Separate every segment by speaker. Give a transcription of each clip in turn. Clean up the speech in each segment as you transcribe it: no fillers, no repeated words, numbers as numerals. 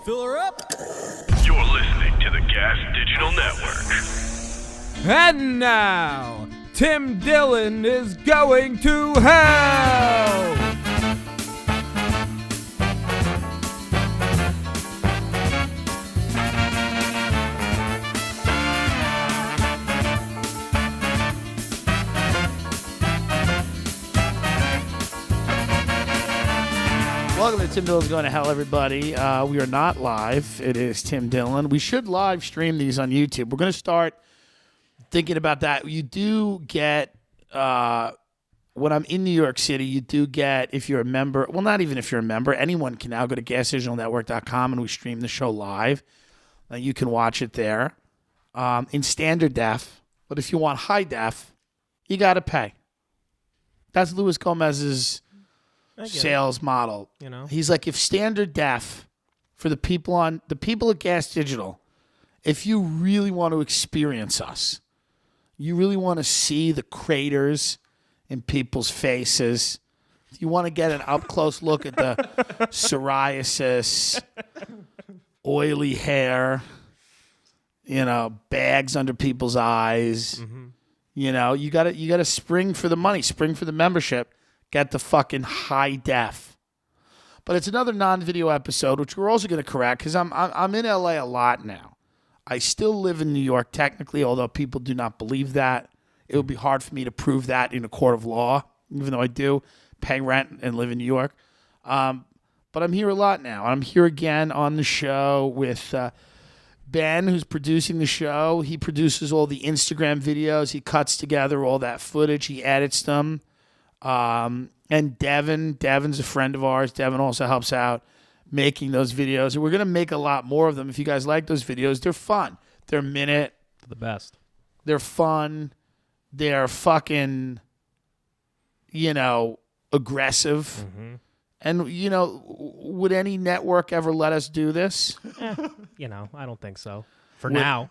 Speaker 1: Fill her up.
Speaker 2: You're listening to the Gas Digital Network.
Speaker 1: And now, Tim Dillon is going to hell.
Speaker 3: Welcome to Tim Dillon's Going to Hell, everybody. We are not live. It is Tim Dillon. We should live stream these on YouTube. We're going to start thinking about that. You do get, when I'm in New York City, you do get, if you're a member, well, not even if you're a member, anyone can now go to gasdigitalnetwork.com and we stream the show live. You can watch it there in standard def. But if you want high def, you got to pay. That's Luis Gomez's sales model.
Speaker 4: You know,
Speaker 3: he's like, if standard def for the people at Gas Digital, if you really want to experience us, you really want to see the craters in people's faces, you want to get an up close look at the psoriasis, oily hair, bags under people's eyes, you gotta spring for the money, spring for the membership. Get the fucking high def. But it's another non-video episode, which we're also going to correct because I'm in LA a lot now. I still live in New York technically, although people do not believe that. It would be hard for me to prove that in a court of law, even though I do pay rent and live in New York. But I'm here a lot now. I'm here again on the show with Ben, who's producing the show. He produces all the Instagram videos. He cuts together all that footage. He edits them. And Devin's a friend of ours. Devin also helps out making those videos. And we're going to make a lot more of them. If you guys like those videos, they're fun. They're a minute.
Speaker 4: the best.
Speaker 3: They're fun. They're fucking, aggressive.
Speaker 4: Mm-hmm.
Speaker 3: And, would any network ever let us do this?
Speaker 4: I don't think so. For now.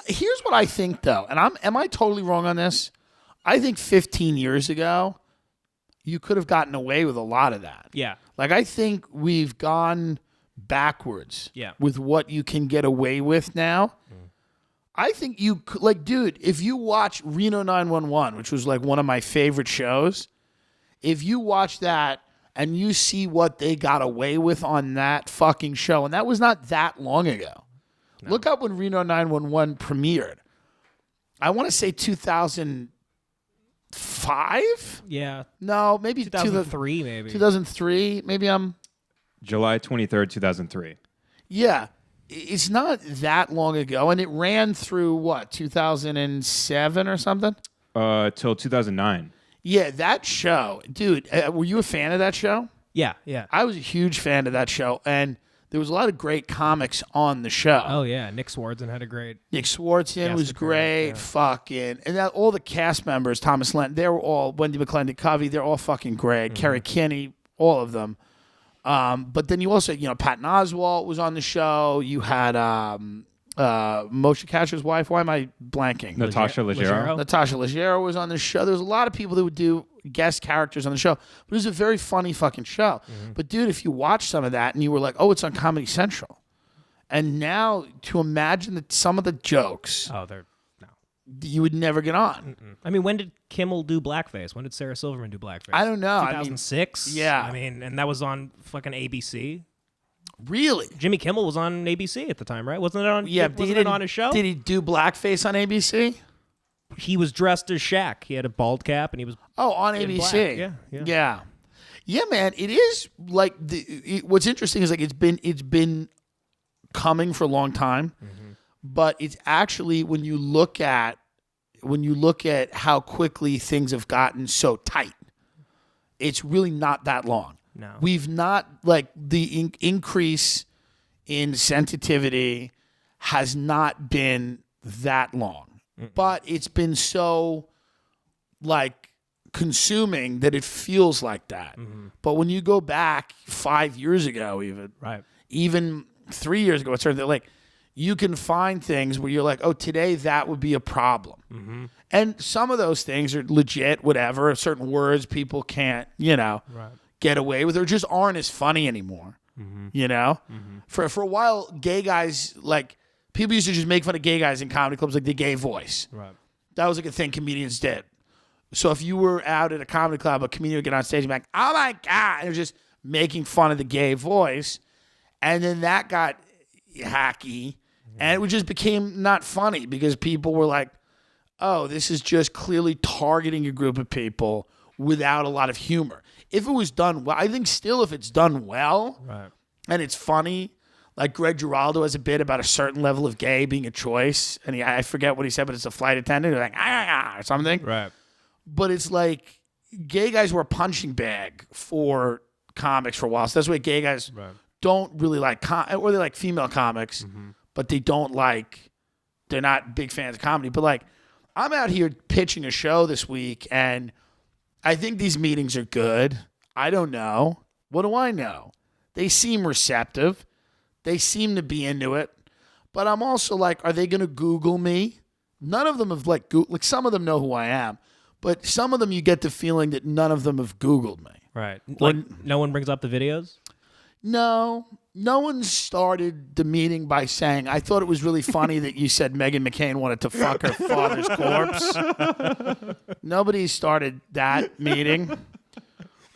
Speaker 3: Here's what I think, though. And am I totally wrong on this? I think 15 years ago, you could have gotten away with a lot of that.
Speaker 4: Yeah.
Speaker 3: Like, I think we've gone backwards with what you can get away with now. I think you could, like, dude, if you watch Reno 911, which was like one of my favorite shows, if you watch that and you see what they got away with on that fucking show, and that was not that long ago. No. Look up when Reno 911 premiered. I want to say 2005?
Speaker 4: Yeah.
Speaker 3: No, maybe
Speaker 4: 2003, maybe.
Speaker 3: 2003. Maybe I'm...
Speaker 5: July 23rd, 2003.
Speaker 3: Yeah. It's not that long ago, and it ran through, 2007 or something?
Speaker 5: Till 2009.
Speaker 3: Yeah, that show. Dude, were you a fan of that show?
Speaker 4: Yeah.
Speaker 3: I was a huge fan of that show, and there was a lot of great comics on the show.
Speaker 4: Oh, yeah. Nick Swardson had a great...
Speaker 3: Nick Swardson was great. Yeah. Fucking... And all the cast members, Thomas Lenton, they were all... Wendy McClendon Covey, they're all fucking great. Mm-hmm. Kerry Kinney, all of them. But then you also... Patton Oswalt was on the show. You had Moshe Kasher's wife. Why am I blanking?
Speaker 5: Natasha Leggero.
Speaker 3: Natasha Leggero was on the show. There was a lot of people that would do guest characters on the show. But it was a very funny fucking show. Mm-hmm. But, dude, if you watch some of that and you were like, oh, it's on Comedy Central. And now to imagine that some of the jokes...
Speaker 4: Oh, they're... No.
Speaker 3: You would never get on.
Speaker 4: Mm-mm. I mean, when did Kimmel do blackface? When did Sarah Silverman do blackface?
Speaker 3: I don't know.
Speaker 4: 2006?
Speaker 3: Yeah.
Speaker 4: And that was on fucking ABC.
Speaker 3: Really?
Speaker 4: Jimmy Kimmel was on ABC at the time, right? Wasn't it on?
Speaker 3: Yeah,
Speaker 4: wasn't it on his show?
Speaker 3: Did he do blackface on ABC?
Speaker 4: He was dressed as Shaq. He had a bald cap, and he was
Speaker 3: on ABC.
Speaker 4: Yeah,
Speaker 3: man. It is like what's interesting is like it's been coming for a long time, but it's actually when you look at how quickly things have gotten so tight, it's really not that long.
Speaker 4: No.
Speaker 3: We've not, like, the increase in sensitivity has not been that long. Mm-mm. But it's been so, like, consuming that it feels like that. Mm-hmm. But when you go back 5 years ago even 3 years ago, it's sort of like, you can find things where you're like, oh, today that would be a problem. Mm-hmm. And some of those things are legit, whatever. Certain words people can't, get away with or just aren't as funny anymore. You know, for a while, gay guys like people used to just make fun of gay guys in comedy clubs, like the gay voice.
Speaker 4: Right.
Speaker 3: That was like a thing comedians did. So if you were out at a comedy club, a comedian would get on stage and be like, "Oh my god," and it was just making fun of the gay voice, and then that got hacky, and it just became not funny because people were like, "Oh, this is just clearly targeting a group of people without a lot of humor." If it was done well, I think still if it's done well,
Speaker 4: Right.
Speaker 3: and it's funny, like Greg Giraldo has a bit about a certain level of gay being a choice, and I forget what he said, but it's a flight attendant who's like or something.
Speaker 4: Right.
Speaker 3: But it's like gay guys were a punching bag for comics for a while. So that's why gay guys don't really like or they like female comics, but they're not big fans of comedy. But like I'm out here pitching a show this week, and I think these meetings are good. I don't know. What do I know? They seem receptive. They seem to be into it. But I'm also like, are they going to Google me? None of them have like some of them know who I am, but some of them you get the feeling that none of them have Googled me.
Speaker 4: Right. Like no one brings up the videos?
Speaker 3: No one started the meeting by saying, "I thought it was really funny that you said Meghan McCain wanted to fuck her father's corpse." Nobody started that meeting.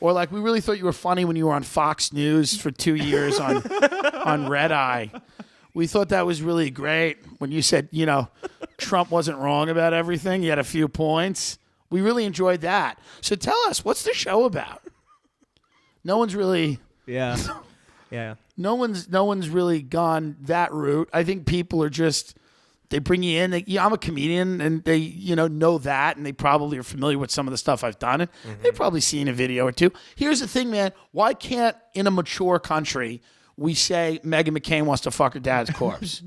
Speaker 3: Or like, "We really thought you were funny when you were on Fox News for 2 years on Red Eye. We thought that was really great when you said, Trump wasn't wrong about everything. You had a few points. We really enjoyed that. So tell us, what's the show about?" No one's really...
Speaker 4: Yeah. Yeah.
Speaker 3: No one's really gone that route. I think people are just, they bring you in. I'm a comedian, and they know that, and they probably are familiar with some of the stuff I've done, and they've probably seen a video or two. Here's the thing, man. Why can't, in a mature country, we say Meghan McCain wants to fuck her dad's corpse?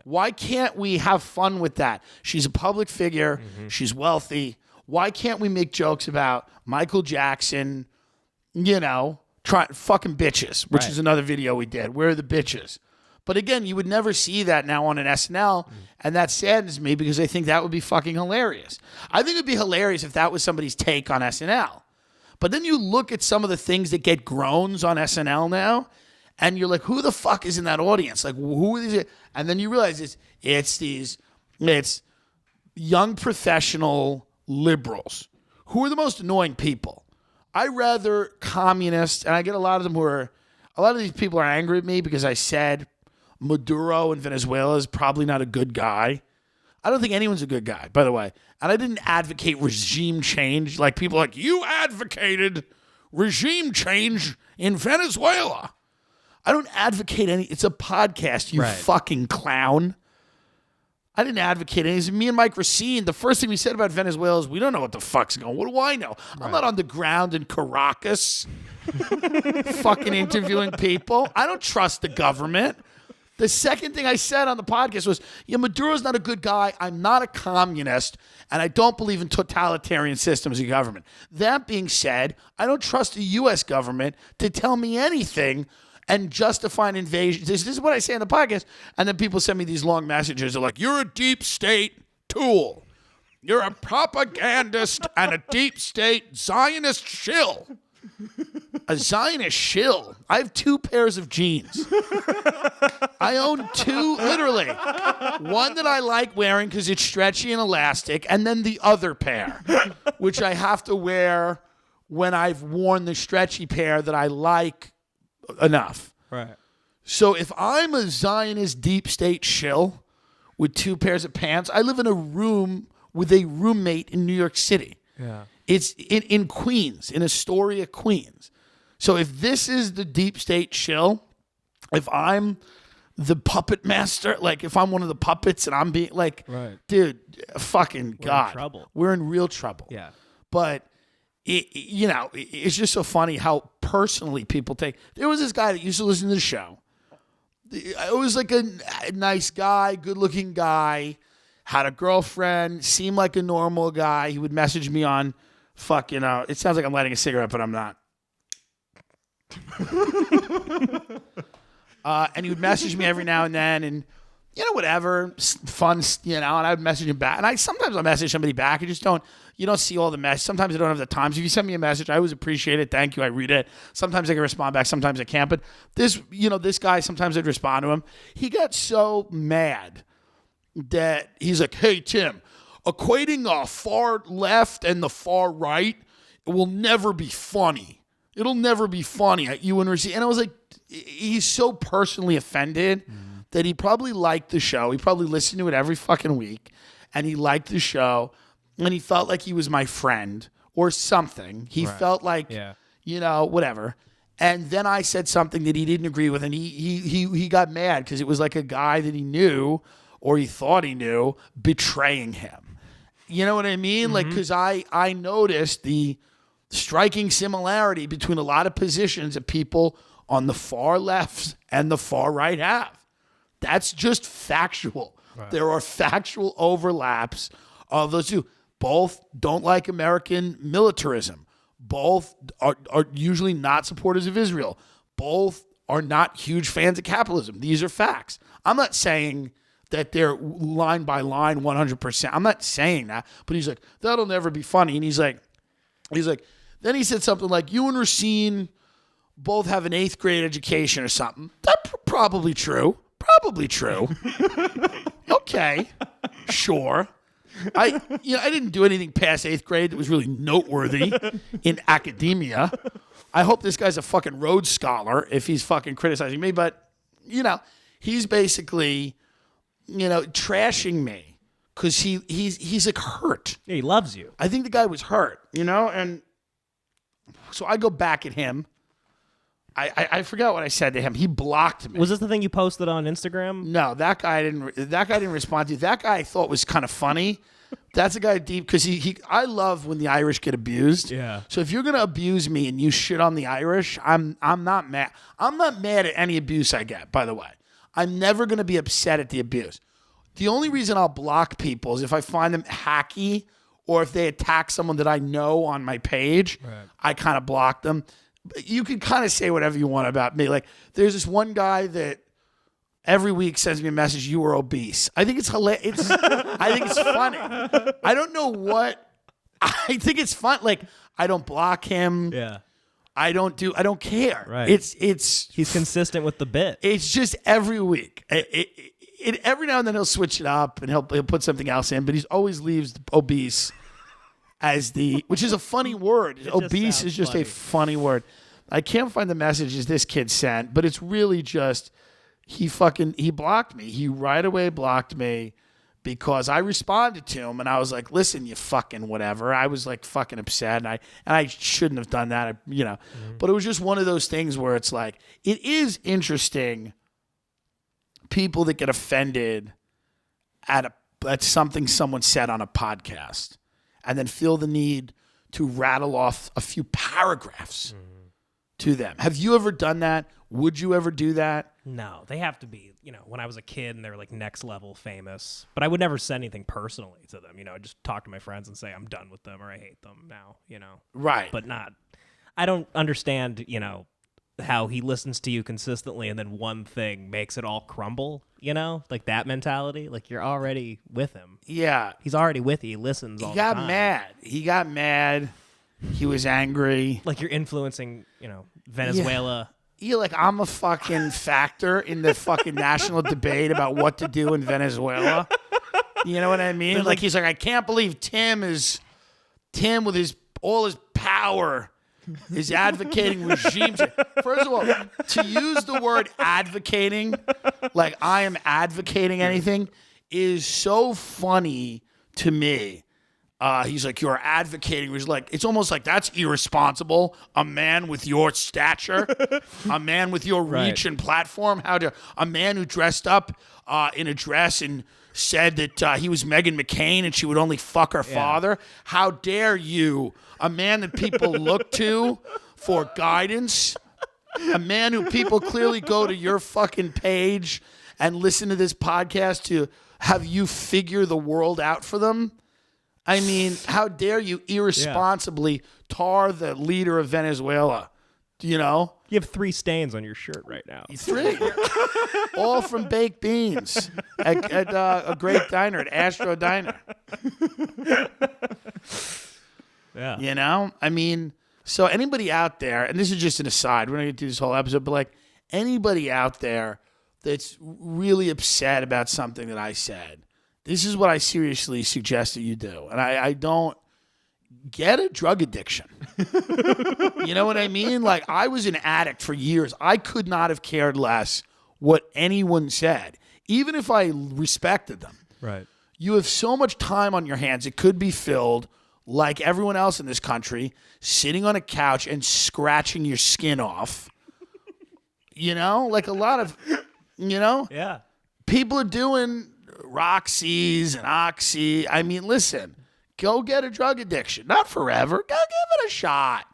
Speaker 3: Why can't we have fun with that? She's a public figure. She's wealthy. Why can't we make jokes about Michael Jackson, fucking bitches, which is another video we did. Where are the bitches? But again, you would never see that now on an SNL, and that saddens me because I think that would be fucking hilarious. I think it would be hilarious if that was somebody's take on SNL. But then you look at some of the things that get groans on SNL now, and you're like, who the fuck is in that audience? Like, who are these? And then you realize it's young professional liberals who are the most annoying people. I rather communists, and I get a lot of these people are angry at me because I said Maduro in Venezuela is probably not a good guy. I don't think anyone's a good guy, by the way. And I didn't advocate regime change. Like people are like, you advocated regime change in Venezuela. I don't advocate it's a podcast, you fucking clown. I didn't advocate anything. Me and Mike Racine, the first thing we said about Venezuela is we don't know what the fuck's going on. What do I know? I'm not on the ground in Caracas fucking interviewing people. I don't trust the government. The second thing I said on the podcast was, Maduro's not a good guy. I'm not a communist, and I don't believe in totalitarian systems of government. That being said, I don't trust the U.S. government to tell me anything and justify an invasion. This is what I say on the podcast. And then people send me these long messages. They're like, you're a deep state tool. You're a propagandist and a deep state Zionist shill. A Zionist shill? I have 2 pairs of jeans. I own 2, literally. One that I like wearing because it's stretchy and elastic, and then the other pair, which I have to wear when I've worn the stretchy pair that I like enough.
Speaker 4: Right.
Speaker 3: So if I'm a Zionist deep state shill with 2 pairs of pants, I live in a room with a roommate in New York City.
Speaker 4: Yeah.
Speaker 3: It's in Queens, in Astoria, Queens. So if this is the deep state shill, if I'm the puppet master, like if I'm one of the puppets and I'm being like, dude, fucking God.
Speaker 4: In trouble.
Speaker 3: We're in real trouble.
Speaker 4: Yeah.
Speaker 3: But it's just so funny how personally people take. There was this guy that used to listen to the show. It was like a nice guy, good-looking guy, had a girlfriend, seemed like a normal guy. He would message me on it sounds like I'm lighting a cigarette, but I'm not. And he would message me every now and then, and whatever, fun, and I'd message him back. And sometimes I message somebody back. You don't see all the messages. Sometimes I don't have the time. So if you send me a message, I always appreciate it. Thank you. I read it. Sometimes I can respond back. Sometimes I can't. But this guy, sometimes I'd respond to him. He got so mad that he's like, hey, Tim, equating far left and the far right will never be funny. It'll never be funny at UNRC. And I was like, he's so personally offended that he probably liked the show. He probably listened to it every fucking week. And he liked the show. And he felt like he was my friend or something. He felt like, whatever. And then I said something that he didn't agree with. And he got mad because it was like a guy that he knew or he thought he knew betraying him. You know what I mean? Like, because I noticed the striking similarity between a lot of positions that people on the far left and the far right have. That's just factual. Right. There are factual overlaps of those two. Both don't like American militarism. Both are usually not supporters of Israel. Both are not huge fans of capitalism. These are facts. I'm not saying that they're line by line 100%. I'm not saying that. But he's like, that'll never be funny. And he's like, then he said something like, you and Racine both have an 8th grade education or something. That's probably true. Probably true. Okay. Sure. I didn't do anything past 8th grade that was really noteworthy in academia. I hope this guy's a fucking Rhodes Scholar if he's fucking criticizing me. But, he's basically, trashing me because he's like hurt.
Speaker 4: Yeah, he loves you.
Speaker 3: I think the guy was hurt, and so I go back at him. I forgot what I said to him. He blocked me.
Speaker 4: Was this the thing you posted on Instagram?
Speaker 3: No, that guy didn't respond to. That guy I thought was kind of funny. That's a guy deep because I love when the Irish get abused.
Speaker 4: Yeah.
Speaker 3: So if you're gonna abuse me and you shit on the Irish, I'm not mad. I'm not mad at any abuse I get. By the way, I'm never gonna be upset at the abuse. The only reason I'll block people is if I find them hacky or if they attack someone that I know on my page. Right. I kind of block them. You can kind of say whatever you want about me. Like, there's this one guy that every week sends me a message, you were obese. I think it's hilarious. I think it's funny. I don't know what. I think it's fun. Like, I don't block him.
Speaker 4: Yeah.
Speaker 3: I don't care.
Speaker 4: Right. He's consistent with the bit.
Speaker 3: It's just every week. Every now and then he'll switch it up and he'll put something else in, but he always leaves obese as which is a funny word. Obese is just a funny word. I can't find the messages this kid sent, but it's really just he blocked me. He right away blocked me because I responded to him and I was like, listen, you fucking whatever. I was like fucking upset and I shouldn't have done that, But it was just one of those things where it's like, it is interesting people that get offended at something someone said on a podcast and then feel the need to rattle off a few paragraphs to them. Have you ever done that? Would you ever do that?
Speaker 4: No, they have to be, when I was a kid and they were like next level famous. But I would never send anything personally to them, I'd just talk to my friends and say I'm done with them or I hate them now,
Speaker 3: Right.
Speaker 4: But I don't understand, how he listens to you consistently and then one thing makes it all crumble, like that mentality. Like you're already with him.
Speaker 3: Yeah.
Speaker 4: He's already with you. He listens all the time.
Speaker 3: He got mad. He was angry.
Speaker 4: Like you're influencing, Venezuela.
Speaker 3: Yeah, like I'm a fucking factor in the fucking national debate about what to do in Venezuela. You know what I mean? Like he's like, I can't believe Tim with all his power is advocating regime change. First of all, to use the word advocating, like I am advocating anything, is so funny to me. He's like, you're advocating. He's like, it's almost like that's irresponsible. A man with your stature, a man with your reach and platform, a man who dressed up in a dress and said that he was Meghan McCain and she would only fuck her father. How dare you? A man that people look to for guidance. A man who people clearly go to your fucking page and listen to this podcast to have you figure the world out for them. I mean, how dare you irresponsibly tar the leader of Venezuela? You know?
Speaker 4: You have 3 stains on your shirt right now.
Speaker 3: 3. All from baked beans at a great diner, at Astro Diner.
Speaker 4: Yeah.
Speaker 3: You know? I mean, so anybody out there, and this is just an aside, we're not going to do this whole episode, but like anybody out there that's really upset about something that I said, this is what I seriously suggest that you do. And I don't get a drug addiction. You know what I mean? Like, I was an addict for years. I could not have cared less what anyone said, even if I respected them.
Speaker 4: Right.
Speaker 3: You have so much time on your hands. It could be filled, like everyone else in this country, sitting on a couch and scratching your skin off. You know? Like a lot of, you know?
Speaker 4: Yeah.
Speaker 3: People are doing Roxy's and Oxy. I mean, listen, go get a drug addiction. Not forever. Go give it a shot.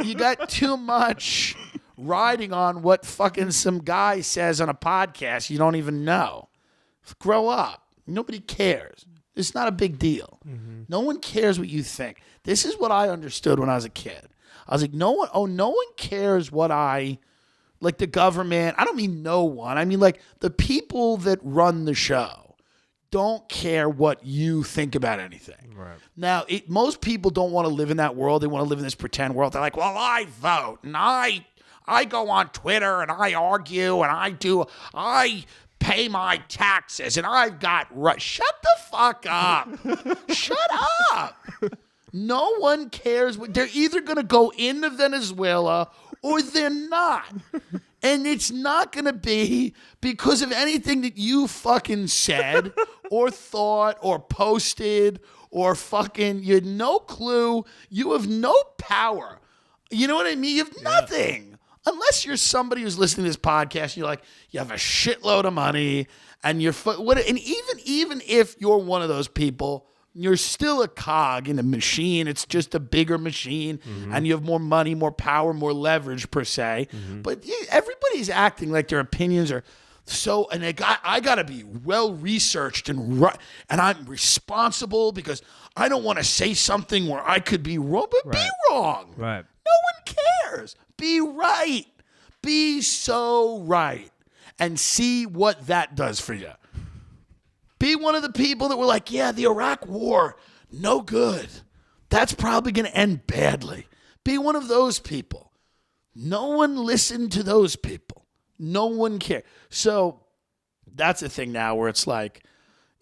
Speaker 3: You got too much riding on what fucking some guy says on a podcast you don't even know. Grow up. Nobody cares. It's not a big deal. Mm-hmm. No one cares what you think. This is what I understood when I was a kid. I was like, no one cares what like the government. I don't mean no one. I mean like the people that run the show don't care what you think about anything.
Speaker 4: Right.
Speaker 3: Now, most people don't want to live in that world. They want to live in this pretend world. They're like, well, I vote and I go on Twitter and I argue and I pay my taxes and I've got shut the fuck up. Shut up. No one cares. They're either going to go into Venezuela or they're not. And it's not going to be because of anything that you fucking said or thought or posted or fucking, you had no clue. You have no power. You know what I mean? You have nothing. Unless you're somebody who's listening to this podcast and you're like, you have a shitload of money and and even if you're one of those people, you're still a cog in a machine. It's just a bigger machine, and you have more money, more power, more leverage per se. But everybody's acting like their opinions are so, and I got to be well researched and I'm responsible because I don't want to say something where I could be wrong, but be wrong.
Speaker 4: Right.
Speaker 3: No one cares. Be right. Be so right, and see what that does for you. Be one of the people that were like, yeah, the Iraq war, no good. That's probably going to end badly. Be one of those people. No one listened to those people. No one cared. So that's the thing now where it's like,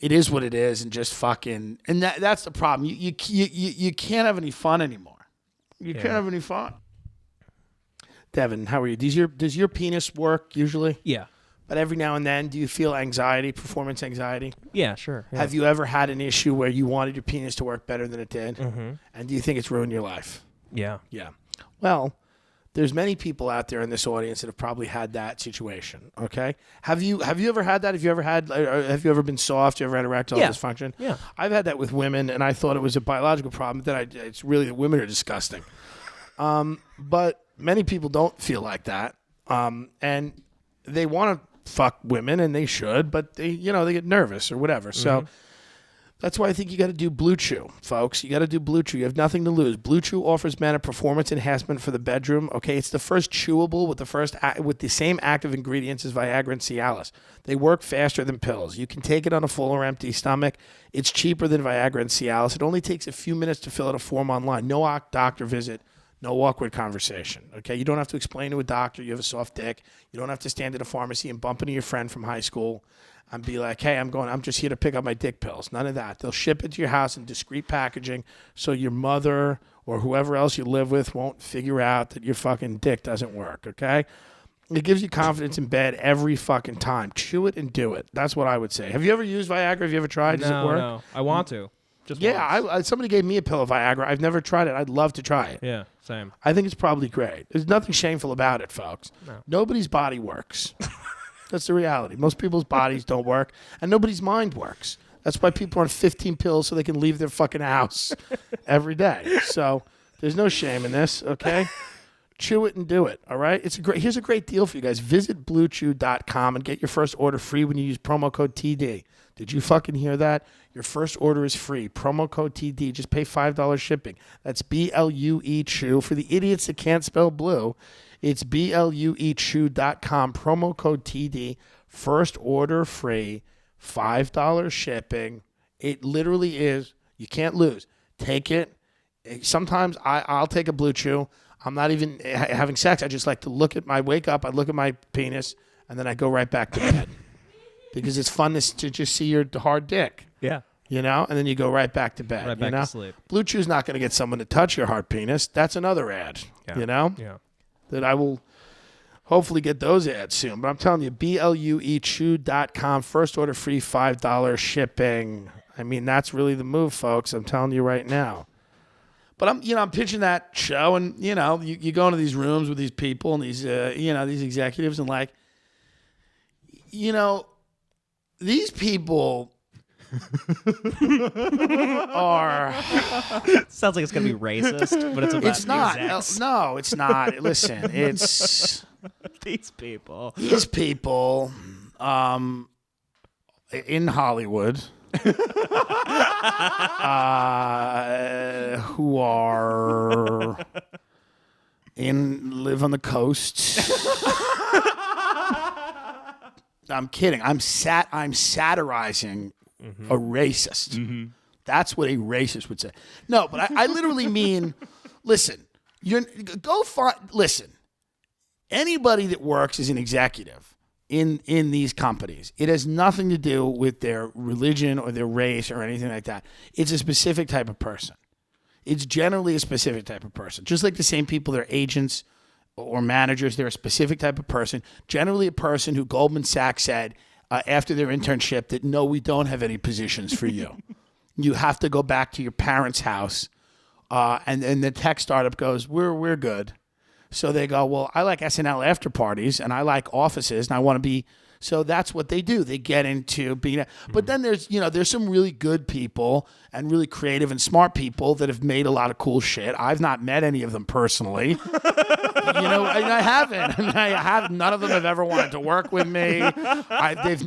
Speaker 3: it is what it is, and just fucking, and that's the problem. You can't have any fun anymore. You can't have any fun. Devin, how are you? Does your penis work usually?
Speaker 4: Yeah.
Speaker 3: But every now and then, do you feel anxiety, performance anxiety?
Speaker 4: Yeah, sure. Yeah.
Speaker 3: Have you ever had an issue where you wanted your penis to work better than it did?
Speaker 4: Mm-hmm.
Speaker 3: And do you think it's ruined your life?
Speaker 4: Yeah.
Speaker 3: Yeah. Well, there's many people out there in this audience that have probably had that situation. Okay. Have you ever had that? Have you ever been soft? Have you ever had erectile dysfunction?
Speaker 4: Yeah.
Speaker 3: I've had that with women, and I thought it was a biological problem. It's really that women are disgusting. But many people don't feel like that. And they want to fuck women, and they should, but they get nervous or whatever. So that's why I think you got to do Blue Chew, folks. You got to do Blue Chew. You have nothing to lose. Blue Chew offers men a performance enhancement for the bedroom. Okay, it's the first chewable with the same active ingredients as Viagra and Cialis. They work faster than pills. You can take it on a full or empty stomach. It's cheaper than Viagra and Cialis. It only takes a few minutes to fill out a form online. No doctor visit. No awkward conversation, okay? You don't have to explain to a doctor you have a soft dick. You don't have to stand at a pharmacy and bump into your friend from high school and be like, hey, I'm just here to pick up my dick pills. None of that. They'll ship it to your house in discreet packaging so your mother or whoever else you live with won't figure out that your fucking dick doesn't work, okay? It gives you confidence in bed every fucking time. Chew it and do it. That's what I would say. Have you ever used Viagra? Have you ever tried? Does it work?
Speaker 4: No. I want to. Just
Speaker 3: somebody gave me a pill of Viagra. I've never tried it. I'd love to try it.
Speaker 4: Yeah, same.
Speaker 3: I think it's probably great. There's nothing shameful about it, folks.
Speaker 4: No.
Speaker 3: Nobody's body works. That's the reality. Most people's bodies don't work, and nobody's mind works. That's why people are on 15 pills so they can leave their fucking house every day. So there's no shame in this, okay? chew it and do it. All right. Here's a great deal for you guys. Visit BlueChew.com and get your first order free when you use promo code TD. Did you fucking hear that? Your first order is free. Promo code TD. Just pay $5 shipping. That's BLUE Chew. For the idiots that can't spell blue, it's BLUEchew.com. Promo code TD. First order free. $5 shipping. It literally is. You can't lose. Take it. Sometimes I'll take a Blue Chew. I'm not even having sex. I just like to wake up, I look at my penis, and then I go right back to bed. Because it's fun to just see your hard dick.
Speaker 4: Yeah.
Speaker 3: And then you go right back to bed.
Speaker 4: Right back to sleep.
Speaker 3: Blue Chew's not going to get someone to touch your hard penis. That's another ad.
Speaker 4: Yeah.
Speaker 3: Yeah. That I will hopefully get those ads soon. But I'm telling you, BLUEchew.com. First order free, $5 shipping. I mean, that's really the move, folks. I'm telling you right now. But I'm pitching that show, and you go into these rooms with these people and these these executives, and these people are.
Speaker 4: Sounds like it's gonna be racist, but it's about.
Speaker 3: It's not.
Speaker 4: Execs.
Speaker 3: No, it's not. Listen, it's
Speaker 4: These people.
Speaker 3: these people in Hollywood. Who live on the coast. I'm kidding. I'm satirizing a racist. That's what a racist would say. No, but I literally mean, listen, listen, anybody that works as an executive in these companies, it has nothing to do with their religion or their race or anything like that. It's a specific type of person. It's generally a specific type of person. Just like the same people, they're agents or managers, they're a specific type of person. Generally a person who Goldman Sachs said after their internship that, no, we don't have any positions for you. You have to go back to your parents' house. And the tech startup goes, we're good. So they go, well, I like SNL after parties and I like offices and I want to be. So that's what they do. They get into being. But then there's some really good people and really creative and smart people that have made a lot of cool shit. I've not met any of them personally. I haven't. None of them have ever wanted to work with me. They've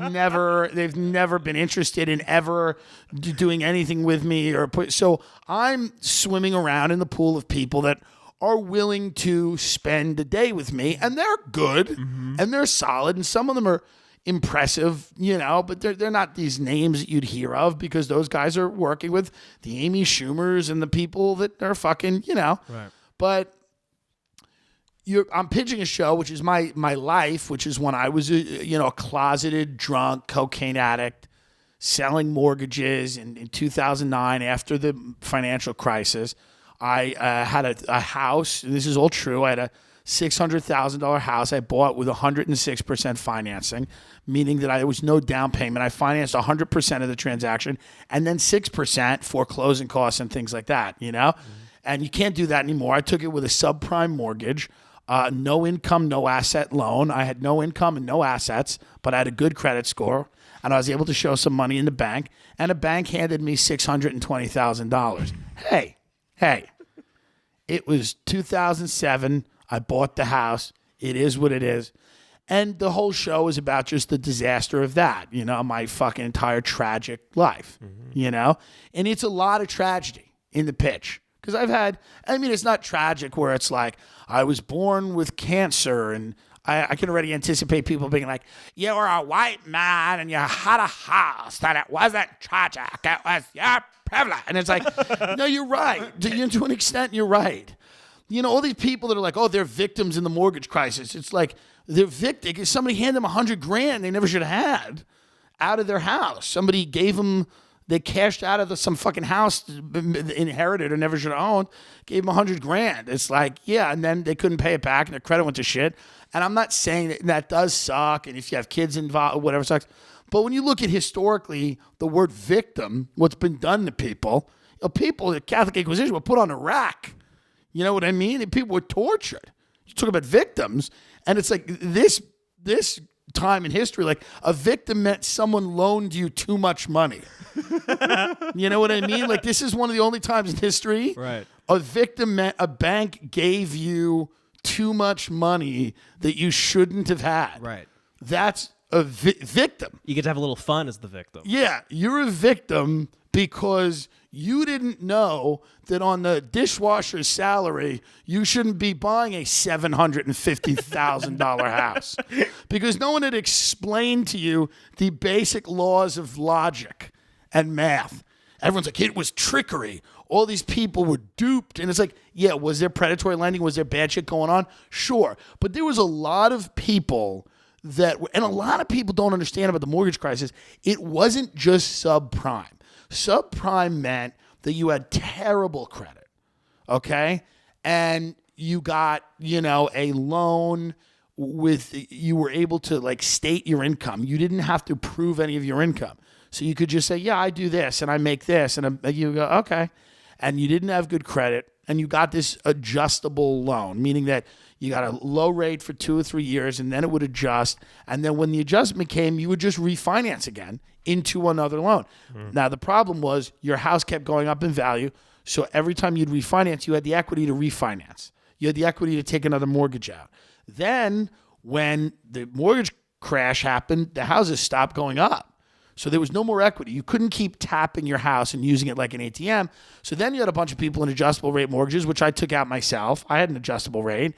Speaker 3: never been interested in ever doing anything with me so I'm swimming around in the pool of people that are willing to spend a day with me, and they're good and they're solid, and some of them are impressive, but they're not these names that you'd hear of because those guys are working with the Amy Schumers and the people that are fucking, Right. But I'm pitching a show, which is my life, which is when I was a closeted drunk cocaine addict selling mortgages in 2009 after the financial crisis. I had a house, and this is all true. I had a $600,000 house I bought with 106% financing, meaning that there was no down payment. I financed 100% of the transaction and then 6% for closing costs and things like that, And you can't do that anymore. I took it with a subprime mortgage, no income, no asset loan. I had no income and no assets, but I had a good credit score, and I was able to show some money in the bank, and a bank handed me $620,000. Hey, it was 2007. I bought the house. It is what it is. And the whole show is about just the disaster of that, my fucking entire tragic life, And it's a lot of tragedy in the pitch. Because it's not tragic where it's like, I was born with cancer, and I can already anticipate people being like, you were a white man and you had a house, and it wasn't tragic. It was your privilege. And it's like, no, you're right. To an extent, you're right. All these people that are like, oh, they're victims in the mortgage crisis. It's like they're victims. Somebody handed them $100,000 they never should have had out of their house. Somebody gave them, they cashed out of some fucking house inherited or never should have owned, gave them $100,000. It's like, yeah, and then they couldn't pay it back and their credit went to shit. And I'm not saying that does suck, and if you have kids involved, whatever sucks. But when you look at historically the word victim, what's been done to people, people, the Catholic Inquisition were put on a rack. You know what I mean? And people were tortured. You talk about victims, and it's like this time in history, like a victim meant someone loaned you too much money. You know what I mean? Like this is one of the only times in history
Speaker 4: right.
Speaker 3: A victim meant a bank gave you too much money that you shouldn't have had.
Speaker 1: Right.
Speaker 3: That's a victim.
Speaker 4: You get to have a little fun as the victim.
Speaker 3: Yeah, you're a victim because you didn't know that on the dishwasher's salary, you shouldn't be buying a $750,000 house because no one had explained to you the basic laws of logic and math. Everyone's like, it was trickery. All these people were duped. And it's like, yeah, was there predatory lending? Was there bad shit going on? Sure. But there was a lot of people and a lot of people don't understand about the mortgage crisis. It wasn't just subprime. Subprime meant that you had terrible credit, okay? And you got, a loan you were able to like state your income. You didn't have to prove any of your income. So you could just say, yeah, I do this and I make this. And you go, okay. And you didn't have good credit and you got this adjustable loan, meaning that you got a low rate for 2 or 3 years and then it would adjust. And then when the adjustment came, you would just refinance again into another loan. Now, the problem was your house kept going up in value. So every time you'd refinance, you had the equity to refinance. You had the equity to take another mortgage out. Then when the mortgage crash happened, the houses stopped going up. So there was no more equity. You couldn't keep tapping your house and using it like an ATM. So then you had a bunch of people in adjustable rate mortgages, which I took out myself. I had an adjustable rate.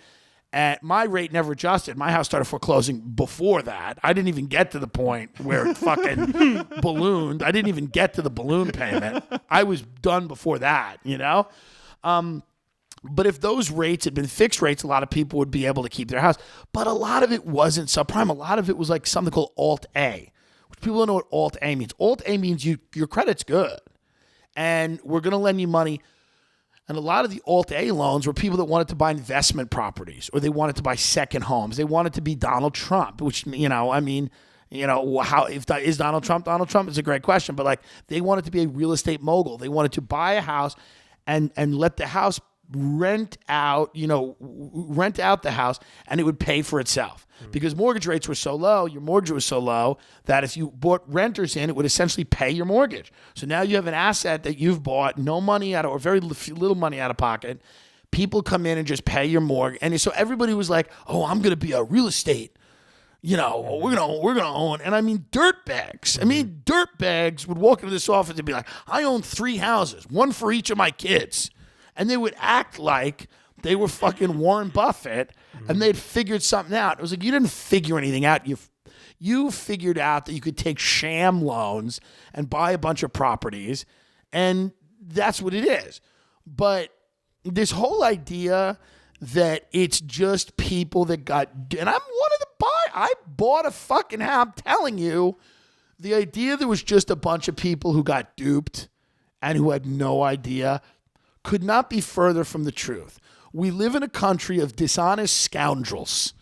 Speaker 3: And my rate never adjusted. My house started foreclosing before that. I didn't even get to the point where it fucking ballooned. I didn't even get to the balloon payment. I was done before that, But if those rates had been fixed rates, a lot of people would be able to keep their house. But a lot of it wasn't subprime. A lot of it was like something called Alt-A. People don't know what Alt-A means. Alt-A means your credit's good, and we're going to lend you money. And a lot of the Alt-A loans were people that wanted to buy investment properties or they wanted to buy second homes. They wanted to be Donald Trump, which, how is Donald Trump Donald Trump? It's a great question, but like they wanted to be a real estate mogul. They wanted to buy a house and let the house rent out the house and it would pay for itself. Because mortgage rates were so low, your mortgage was so low that if you bought renters in, it would essentially pay your mortgage. So now you have an asset that you've bought, no money out of, or very little money out of pocket. People come in and just pay your mortgage. And so everybody was like, oh, I'm going to be a real estate, we're going to own. And I mean, dirtbags. Dirtbags would walk into this office and be like, I own 3 houses, 1 for each of my kids. And they would act like they were fucking Warren Buffett and they'd figured something out. It was like, you didn't figure anything out. You figured out that you could take sham loans and buy a bunch of properties, and that's what it is. But this whole idea that it's just people that got, and I'm one of the I bought a fucking house. I'm telling you, the idea there was just a bunch of people who got duped and who had no idea could not be further from the truth. We live in a country of dishonest scoundrels,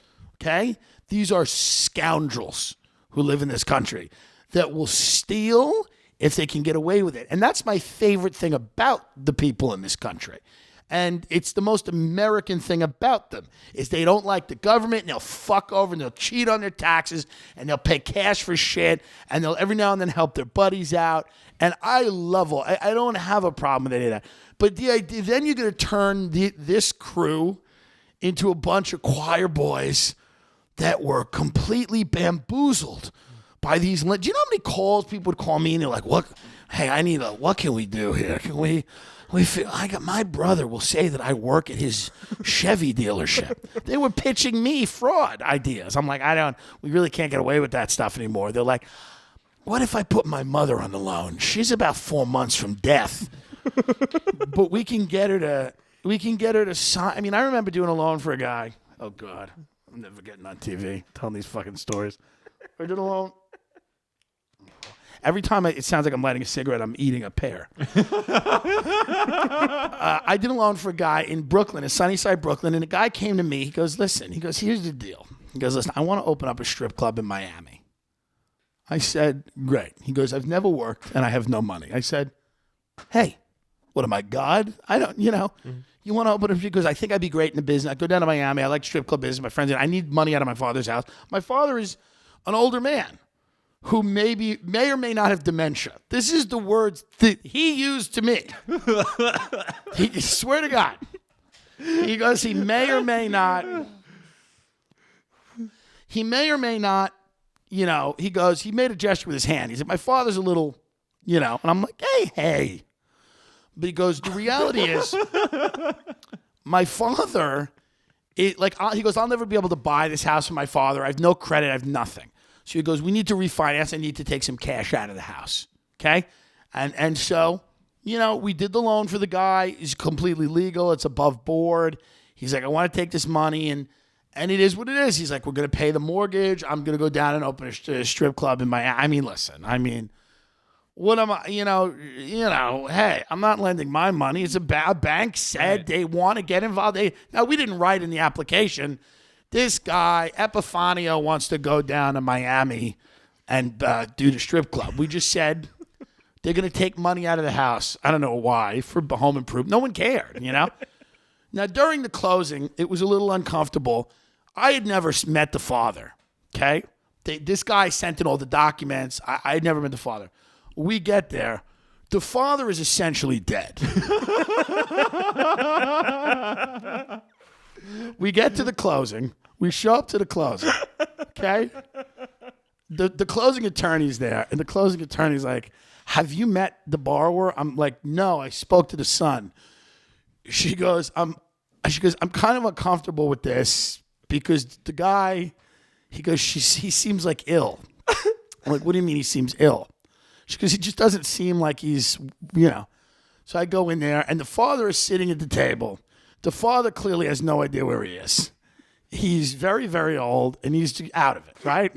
Speaker 3: okay? These are scoundrels who live in this country that will steal if they can get away with it. And that's my favorite thing about the people in this country. And it's the most American thing about them is they don't like the government and they'll fuck over and they'll cheat on their taxes and they'll pay cash for shit and they'll every now and then help their buddies out. And I love I don't have a problem with any of that. But the idea, then you're going to turn this crew into a bunch of choir boys that were completely bamboozled by these. Do you know how many calls people would call me and they're like, "What? Hey, what can we do here? Can we my brother will say that I work at his Chevy dealership." They were pitching me fraud ideas. I'm like, we really can't get away with that stuff anymore. They're like, what if I put my mother on the loan? She's about 4 months from death. But we can get her to sign. I remember doing a loan for a guy. Oh God, I'm never getting on TV telling these fucking stories. I did a loan. Every time it sounds like I'm lighting a cigarette, I'm eating a pear. I did a loan for a guy in Brooklyn, in Sunnyside, Brooklyn, and a guy came to me. He goes, listen, here's the deal. He goes, listen, I want to open up a strip club in Miami. I said, great. He goes, I've never worked and I have no money. I said, hey, what am I, God? I don't, you want to open up? He goes, I think I'd be great in the business. I go down to Miami. I like strip club business. My friends, I need money out of my father's house. My father is an older man who may or may not have dementia. This is the words that he used to me. He swear to God. He goes, he may or may not, you know, he goes, he made a gesture with his hand. He said, my father's a little, you know, and I'm like, hey. But he goes, the reality is, my father, he goes, I'll never be able to buy this house for my father. I have no credit. I have nothing. So he goes, we need to refinance. I need to take some cash out of the house. Okay? And so, you know, we did the loan for the guy. It's completely legal. It's above board. He's like, I want to take this money, and it is what it is. He's like, we're going to pay the mortgage. I'm going to go down and open a strip club in Miami. I mean, listen, what am I, you know, hey, I'm not lending my money. It's a bank said they want to get involved. Now, we didn't write in the application, this guy, Epifanio, wants to go down to Miami and do the strip club. We just said they're going to take money out of the house. I don't know why, for home improvement. No one cared, you know? Now, during the closing, it was a little uncomfortable. I had never met the father, okay? This guy sent in all the documents. I had never met the father. We get there. The father is essentially dead. We get to the closing. We show up to the closing, okay? The closing attorney's there, and the closing attorney's like, have you met the borrower? I'm like, no, I spoke to the son. She goes, I'm kind of uncomfortable with this because the guy, he goes, he seems like ill. I'm like, what do you mean he seems ill? She goes, he just doesn't seem like he's, you know. So I go in there, and the father is sitting at the table. The father clearly has no idea where he is. He's very, very old, and he's out of it, right?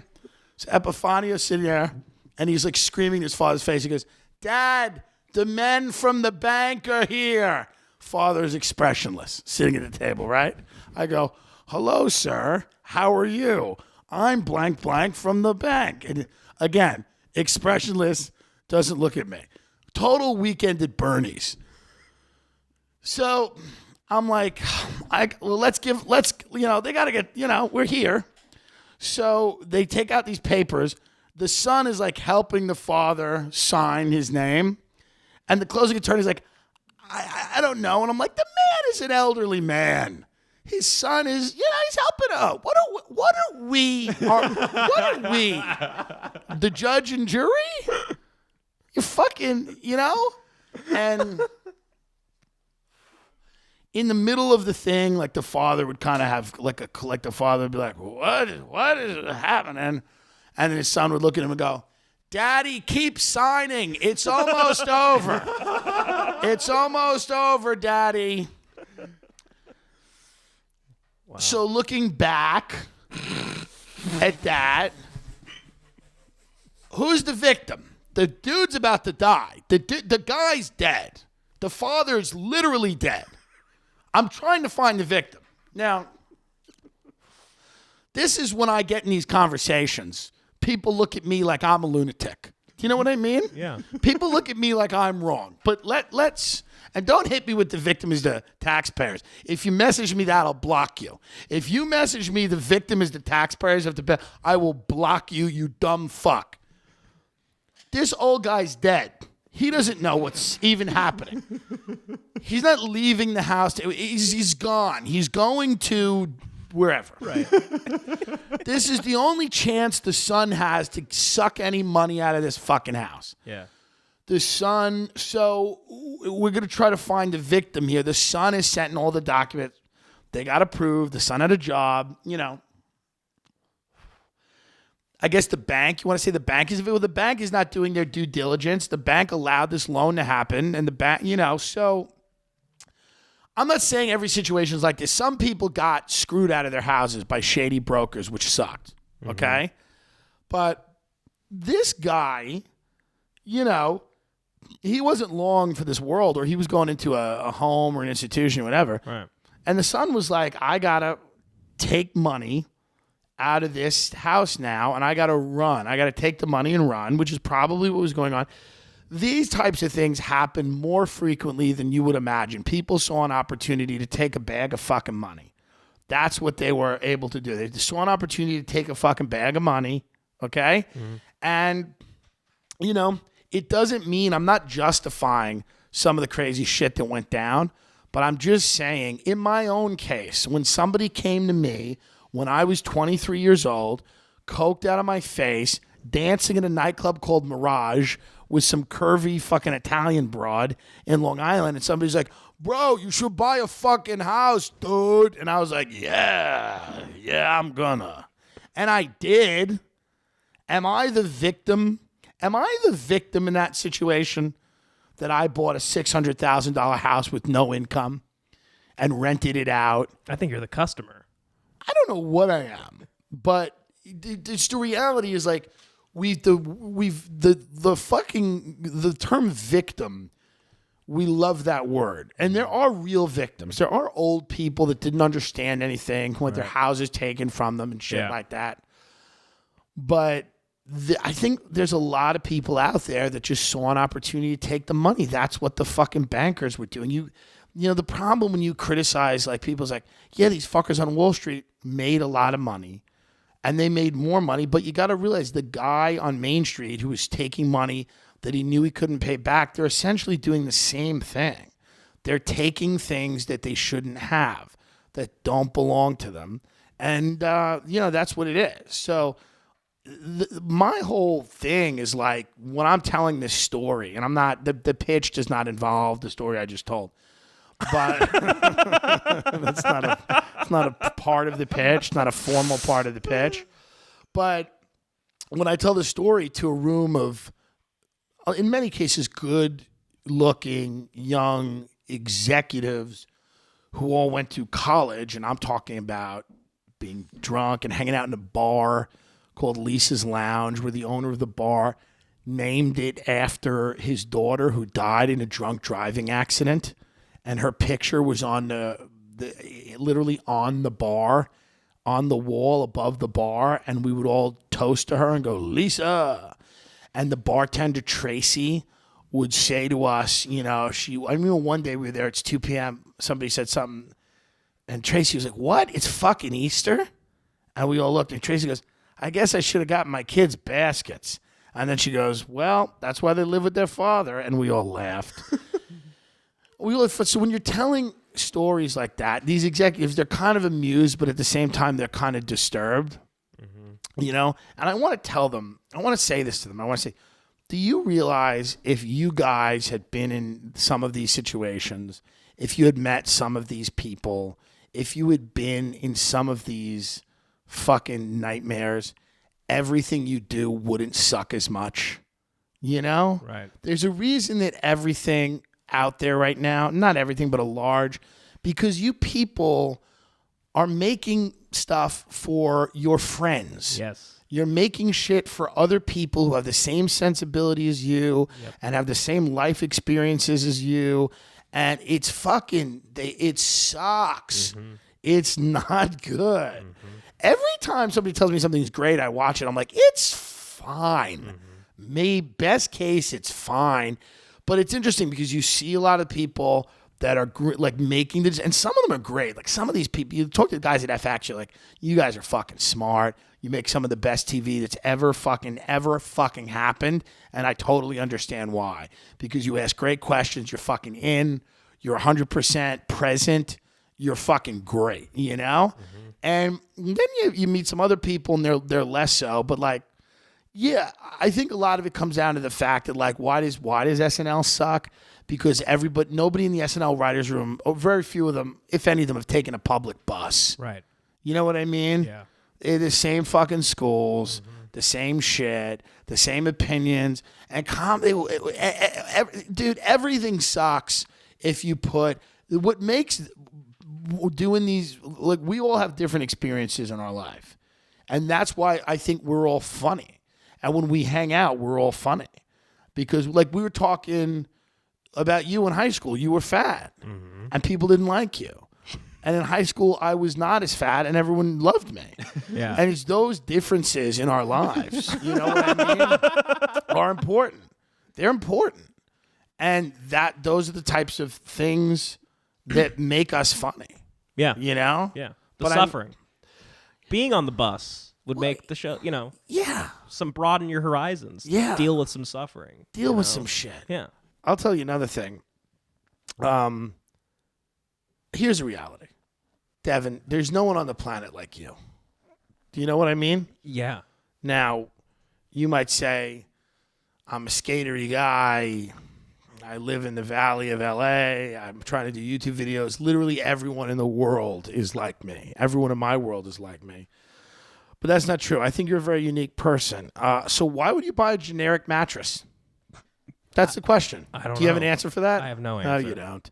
Speaker 3: So Epifanio's sitting there, and he's like screaming in his father's face. He goes, Dad, the men from the bank are here. Father is expressionless, sitting at the table, right? I go, hello, sir. How are you? I'm blank blank from the bank. And again, expressionless, doesn't look at me. Total weekend at Bernie's. So I'm like, let's, you know, they got to get, you know, we're here. So they take out these papers. The son is like helping the father sign his name. And the closing attorney's like, I don't know. And I'm like, the man is an elderly man. His son is, you know, he's helping out. What are we? The judge and jury? You fucking, you know? And in the middle of the thing, like the father would kind of have like the father would be like, what is happening? And then his son would look at him and go, Daddy, keep signing. It's almost over. It's almost over, Daddy. Wow. So looking back at that, who's the victim? The dude's about to die. The guy's dead. The father is literally dead. I'm trying to find the victim. Now, this is when I get in these conversations. People look at me like I'm a lunatic. Do you know what I mean?
Speaker 4: Yeah.
Speaker 3: People look at me like I'm wrong. But let's, and don't hit me with the victim is the taxpayers. If you message me that, I'll block you. If you message me the victim is the taxpayers of the bill, I will block you, you dumb fuck. This old guy's dead. He doesn't know what's even happening. He's not leaving the house. He's gone. He's going to wherever. Right. This is the only chance the son has to suck any money out of this fucking house.
Speaker 4: Yeah.
Speaker 3: The son, so we're going to try to find the victim here. The son is sent in all the documents. They got approved. The son had a job, you know. I guess the bank, you want to say the bank is, well, the bank is not doing their due diligence. The bank allowed this loan to happen, and the bank, you know, so I'm not saying every situation is like this. Some people got screwed out of their houses by shady brokers, which sucked, okay? But this guy, you know, he wasn't long for this world, or he was going into a home or an institution or whatever.
Speaker 4: Right.
Speaker 3: And the son was like, I got to take money out of this house now, and I got to run. I got to take the money and run, which is probably what was going on. These types of things happen more frequently than you would imagine. People saw an opportunity to take a bag of fucking money. That's what they were able to do. They saw an opportunity to take a fucking bag of money, okay? And, you know, it doesn't mean I'm not justifying some of the crazy shit that went down, but But I'm just saying, in my own case, when somebody came to me when I was 23 years old, coked out of my face, dancing in a nightclub called Mirage with some curvy fucking Italian broad in Long Island, and somebody's like, bro, you should buy a fucking house, dude. And I was like, yeah, I'm gonna. And I did. Am I the victim? Am I the victim in that situation that I bought a $600,000 house with no income and rented it out?
Speaker 4: I think you're the customer.
Speaker 3: I don't know what I am, but the reality is like the term victim. We love that word. And there are real victims. There are old people that didn't understand anything, who had their houses taken from them and shit like that. But I think there's a lot of people out there that just saw an opportunity to take the money. That's what the fucking bankers were doing. You know, the problem when you criticize, like, people's like, yeah, these fuckers on Wall Street made a lot of money. And they made more money. But you got to realize the guy on Main Street who was taking money that he knew he couldn't pay back, they're essentially doing the same thing. They're taking things that they shouldn't have, that don't belong to them. And, that's what it is. So my whole thing is like, when I'm telling this story, and I'm not, the pitch does not involve the story I just told. But it's not a part of the pitch. It's not a formal part of the pitch. But when I tell the story to a room of, in many cases, good-looking, young executives who all went to college, and I'm talking about being drunk and hanging out in a bar called Lisa's Lounge, where the owner of the bar named it after his daughter who died in a drunk driving accident, and her picture was on literally on the bar, on the wall above the bar, and we would all toast to her and go, Lisa. And the bartender, Tracy, would say to us, I remember one day we were there, it's 2 p.m., somebody said something, and Tracy was like, what? It's fucking Easter? And we all looked, and Tracy goes, I guess I should have gotten my kids baskets. And then she goes, well, that's why they live with their father. And we all laughed. So when you're telling stories like that, these executives, they're kind of amused, but at the same time, they're kind of disturbed. And I want to tell them, I want to say this to them. I want to say, do you realize if you guys had been in some of these situations, if you had met some of these people, if you had been in some of these fucking nightmares, everything you do wouldn't suck as much?
Speaker 4: Right.
Speaker 3: There's a reason that everything out there right now, not everything, but a large, because you people are making stuff for your friends.
Speaker 4: Yes.
Speaker 3: You're making shit for other people who have the same sensibility as you and have the same life experiences as you. And it's fucking, it sucks. It's not good. Every time somebody tells me something's great, I watch it. I'm like, it's fine. Maybe best case, it's fine. But it's interesting because you see a lot of people that are like making this, and some of them are great. Like some of these people, you talk to the guys at FX, you're like, you guys are fucking smart. You make some of the best TV that's ever fucking happened. And I totally understand why. Because you ask great questions, you're fucking in, you're 100% present, you're fucking great, And then you meet some other people and they're less so, but like, yeah, I think a lot of it comes down to the fact that like, why does SNL suck? Because nobody in the SNL writers' room, or very few of them, if any of them, have taken a public bus.
Speaker 4: Right.
Speaker 3: You know what I mean?
Speaker 4: Yeah.
Speaker 3: They're the same fucking schools, the same shit, the same opinions, and dude, everything sucks if you put what makes doing these, like, we all have different experiences in our life, and that's why I think we're all funny, and when we hang out, we're all funny, because like we were talking about you in high school, you were fat, and people didn't like you. And in high school, I was not as fat, and everyone loved me.
Speaker 4: Yeah.
Speaker 3: And it's those differences in our lives, you know what I mean, are important. They're important. And those are the types of things that make us funny.
Speaker 4: Yeah.
Speaker 3: You know?
Speaker 4: Yeah. The
Speaker 3: But
Speaker 4: suffering. Being on the bus would make the show,
Speaker 3: Yeah.
Speaker 4: some broaden your horizons.
Speaker 3: Yeah.
Speaker 4: Deal with some suffering.
Speaker 3: Deal with some shit.
Speaker 4: Yeah.
Speaker 3: I'll tell you another thing. Here's the reality. Devin, there's no one on the planet like you. Do you know what I mean?
Speaker 4: Yeah.
Speaker 3: Now, you might say, I'm a skatery guy. I live in the valley of LA. I'm trying to do YouTube videos. Literally everyone in the world is like me. Everyone in my world is like me. But that's not true. I think you're a very unique person. So why would you buy a generic mattress? That's the question.
Speaker 4: I don't
Speaker 3: Do you have
Speaker 4: know.
Speaker 3: an answer for that?
Speaker 4: I have no
Speaker 3: No,
Speaker 4: answer.
Speaker 3: you don't.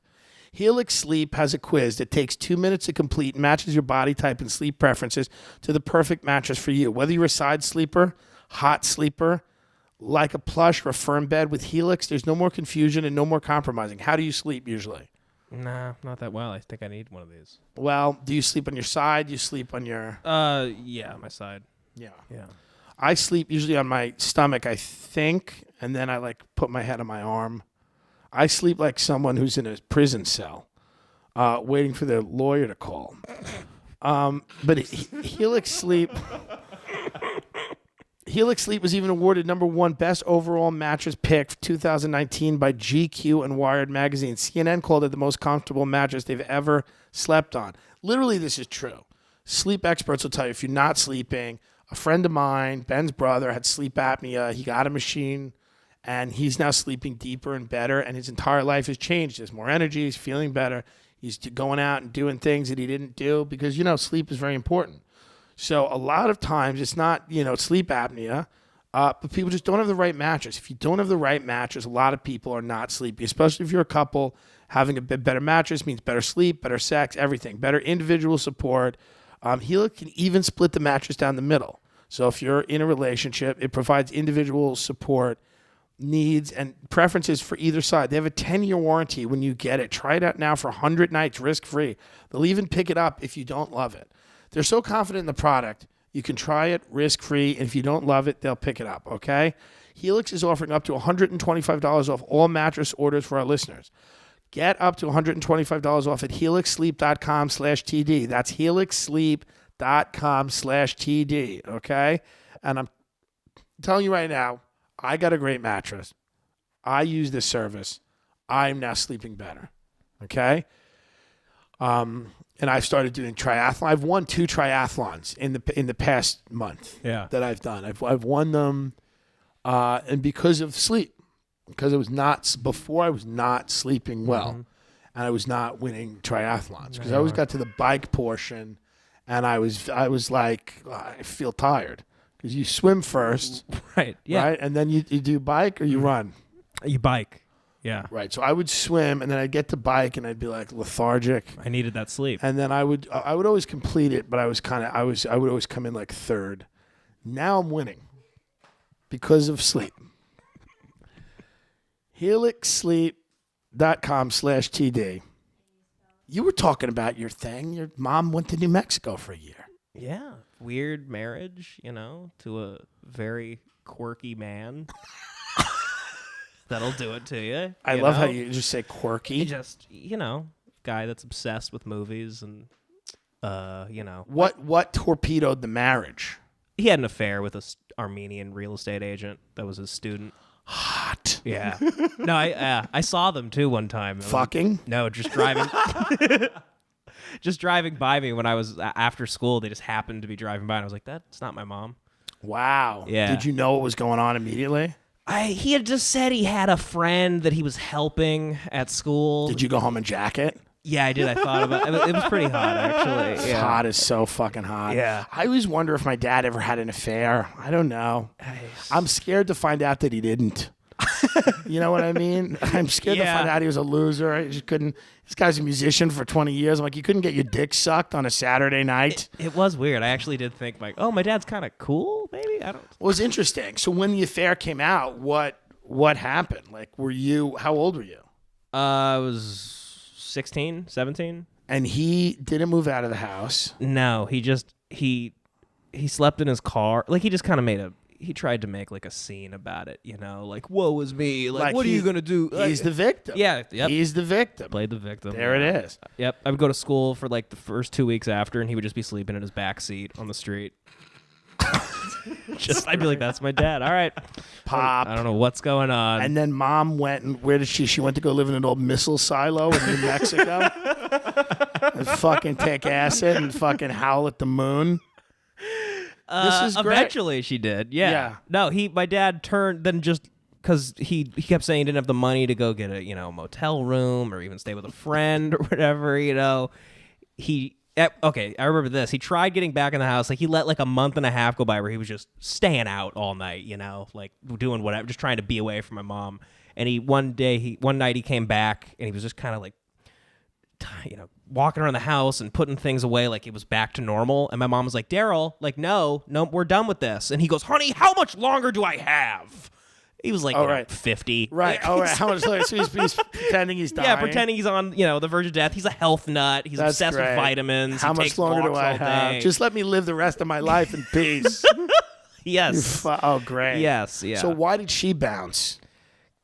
Speaker 3: Helix Sleep has a quiz that takes 2 minutes to complete and matches your body type and sleep preferences to the perfect mattress for you. Whether you're a side sleeper, hot sleeper, like a plush or a firm bed with Helix, there's no more confusion and no more compromising. How do you sleep usually?
Speaker 4: Nah, not that well. I think I need one of these.
Speaker 3: Well, do you sleep on your side? Do you sleep on your...
Speaker 4: Yeah, my side.
Speaker 3: Yeah.
Speaker 4: Yeah.
Speaker 3: I sleep usually on my stomach, I think, and then I like put my head on my arm. I sleep like someone who's in a prison cell, waiting for their lawyer to call. But Helix Sleep was even awarded #1 best overall mattress pick for 2019 by GQ and Wired magazine. CNN called it the most comfortable mattress they've ever slept on. Literally, this is true. Sleep experts will tell you if you're not sleeping. A friend of mine, Ben's brother, had sleep apnea. He got a machine, and he's now sleeping deeper and better, and his entire life has changed. He has more energy. He's feeling better. He's going out and doing things that he didn't do because, sleep is very important. So a lot of times it's not, sleep apnea, but people just don't have the right mattress. If you don't have the right mattress, a lot of people are not sleepy, especially if you're a couple. Having a bit better mattress means better sleep, better sex, everything, better individual support. Helix can even split the mattress down the middle. So if you're in a relationship, it provides individual support, needs, and preferences for either side. They have a 10-year warranty when you get it. Try it out now for 100 nights risk-free. They'll even pick it up if you don't love it. They're so confident in the product, you can try it risk-free, and if you don't love it, they'll pick it up, okay? Helix is offering up to $125 off all mattress orders for our listeners. Get up to $125 off at helixsleep.com/TD. That's helixsleep.com/TD, okay? And I'm telling you right now, I got a great mattress. I use this service. I'm now sleeping better, okay? And I've started doing triathlon. I've won 2 triathlons in the past month that I've done. I've won them, and because of sleep. Because I was not sleeping well, and I was not winning triathlons. Because I always got to the bike portion, and I was like, I feel tired. Because you swim first,
Speaker 4: Right. Yeah.
Speaker 3: right, and then you do bike or you run,
Speaker 4: You bike. Yeah.
Speaker 3: right. So I would swim, and then I'd get to bike, and I'd be like lethargic,
Speaker 4: I needed that sleep.
Speaker 3: and then I would always complete it, but I would always come in like third. Now I'm winning because of sleep. helixsleep.com/TD. You were talking about your thing. Your mom went to New Mexico for a year.
Speaker 4: Yeah. Weird marriage, to a very quirky man. That'll do it to you.
Speaker 3: I love how you just say quirky.
Speaker 4: Just, guy that's obsessed with movies and,
Speaker 3: What torpedoed the marriage?
Speaker 4: he had an affair with a Armenian real estate agent that was his student.
Speaker 3: Hot.
Speaker 4: Yeah. No, I saw them too one time.
Speaker 3: Fucking?
Speaker 4: No, just driving. Just driving by me when I was after school. They just happened to be driving by, and I was like, "That's not my mom."
Speaker 3: Wow.
Speaker 4: Yeah.
Speaker 3: Did you know what was going on immediately?
Speaker 4: He had just said he had a friend that he was helping at school.
Speaker 3: Did you go home and jack it?
Speaker 4: Yeah, I did. I thought about it. It was pretty hot, actually. Yeah.
Speaker 3: Hot is so fucking hot.
Speaker 4: Yeah.
Speaker 3: I always wonder if my dad ever had an affair. I don't know. I'm scared to find out that he didn't. You know what I mean? I'm scared to find out he was a loser. I just couldn't. This guy's a musician for 20 years. I'm like, you couldn't get your dick sucked on a Saturday night?
Speaker 4: It was weird. I actually did think, like, oh, my dad's kind of cool, maybe? I don't...
Speaker 3: It was interesting. So when the affair came out, what happened? Like, how old were you?
Speaker 4: I was 16, 17.
Speaker 3: And he didn't move out of the house.
Speaker 4: No, he slept in his car. Like, he just kind of he tried to make like a scene about it, like, woe is me. Like what are you going to do?
Speaker 3: He's the victim.
Speaker 4: Yeah. Yep.
Speaker 3: He's the victim.
Speaker 4: Played the victim.
Speaker 3: There it is.
Speaker 4: Yep. I would go to school for like the first 2 weeks after, and he would just be sleeping in his back seat on the street. I'd be like, that's my dad. All right.
Speaker 3: Pop.
Speaker 4: I don't know what's going on.
Speaker 3: And then mom went, and where did she? She went to go live in an old missile silo in New Mexico. and fucking take acid and fucking howl at the moon. This is great.
Speaker 4: Eventually, she did. Yeah.
Speaker 3: Yeah.
Speaker 4: No, my dad turned then just because he kept saying he didn't have the money to go get a motel room or even stay with a friend or whatever. Okay, I remember this. He tried getting back in the house. Like he let like a month and a half go by where he was just staying out all night. Like doing whatever, just trying to be away from my mom. And one night he came back and he was just kind of like, walking around the house and putting things away like it was back to normal. And my mom was like, Daryl, like, no, we're done with this. And he goes, honey, how much longer do I have? He was like 50.
Speaker 3: Right. All right. How much longer? So he's pretending he's dying.
Speaker 4: Yeah, pretending he's on, the verge of death. He's a health nut. He's
Speaker 3: That's
Speaker 4: obsessed
Speaker 3: great.
Speaker 4: with vitamins.
Speaker 3: How
Speaker 4: He
Speaker 3: much
Speaker 4: takes
Speaker 3: longer do
Speaker 4: walks
Speaker 3: I
Speaker 4: all
Speaker 3: have?
Speaker 4: day.
Speaker 3: Just let me live the rest of my life in peace.
Speaker 4: Yes.
Speaker 3: Oh, great.
Speaker 4: Yes, yeah.
Speaker 3: So why did she bounce?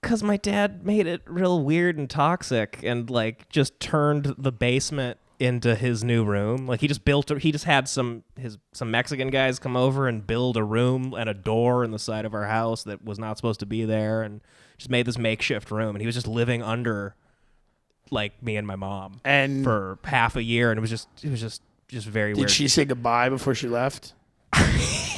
Speaker 4: Because my dad made it real weird and toxic and, like, just turned the basement into his new room. Like, he just had some Mexican guys come over and build a room and a door in the side of our house that was not supposed to be there and just made this makeshift room. And he was just living under, like, me and my mom
Speaker 3: And
Speaker 4: for half a year. And it was just very weird.
Speaker 3: did she say goodbye before she left?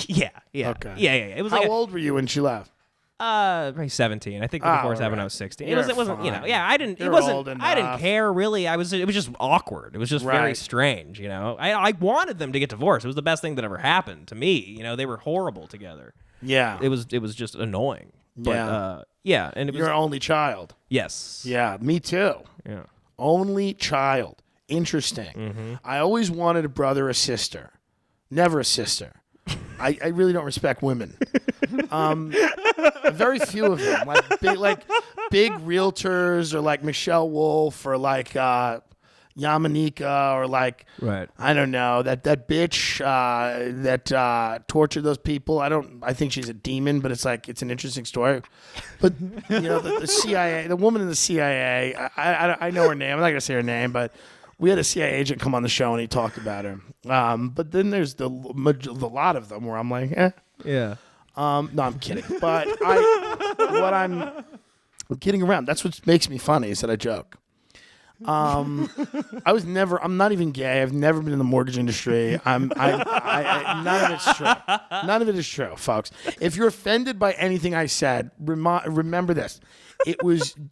Speaker 4: Yeah.
Speaker 3: Okay.
Speaker 4: Yeah. It was
Speaker 3: How
Speaker 4: like
Speaker 3: old were you when she left?
Speaker 4: Probably 17. I think the divorce happened when I was 16. It wasn't,
Speaker 3: fine.
Speaker 4: I didn't.
Speaker 3: You're
Speaker 4: it wasn't.
Speaker 3: old
Speaker 4: I didn't
Speaker 3: enough.
Speaker 4: care really. It was just awkward. It was just very
Speaker 3: Right.
Speaker 4: strange. I wanted them to get divorced. It was the best thing that ever happened to me. They were horrible together.
Speaker 3: Yeah.
Speaker 4: It was just annoying. But, and it was
Speaker 3: You're an only child.
Speaker 4: yes.
Speaker 3: Yeah, me too.
Speaker 4: Yeah.
Speaker 3: Only child. Interesting.
Speaker 4: Mm-hmm.
Speaker 3: I always wanted a brother or sister. Never a sister. I really don't respect women. Very few of them. Like big realtors or like Michelle Wolf or like Yamanika or like
Speaker 4: Right.
Speaker 3: I don't know, that bitch that tortured those people. I think she's a demon, but it's an interesting story. But the CIA, the woman in the CIA, I know her name. I'm not gonna say her name, but we had a CIA agent come on the show and he talked about her. But then there's the lot of them where I'm like,
Speaker 4: Yeah.
Speaker 3: no, I'm kidding. But I'm kidding around. That's what makes me funny is that I joke. I'm not even gay. I've never been in the mortgage industry. None of it's true. None of it is true, folks. If you're offended by anything I said, remember this.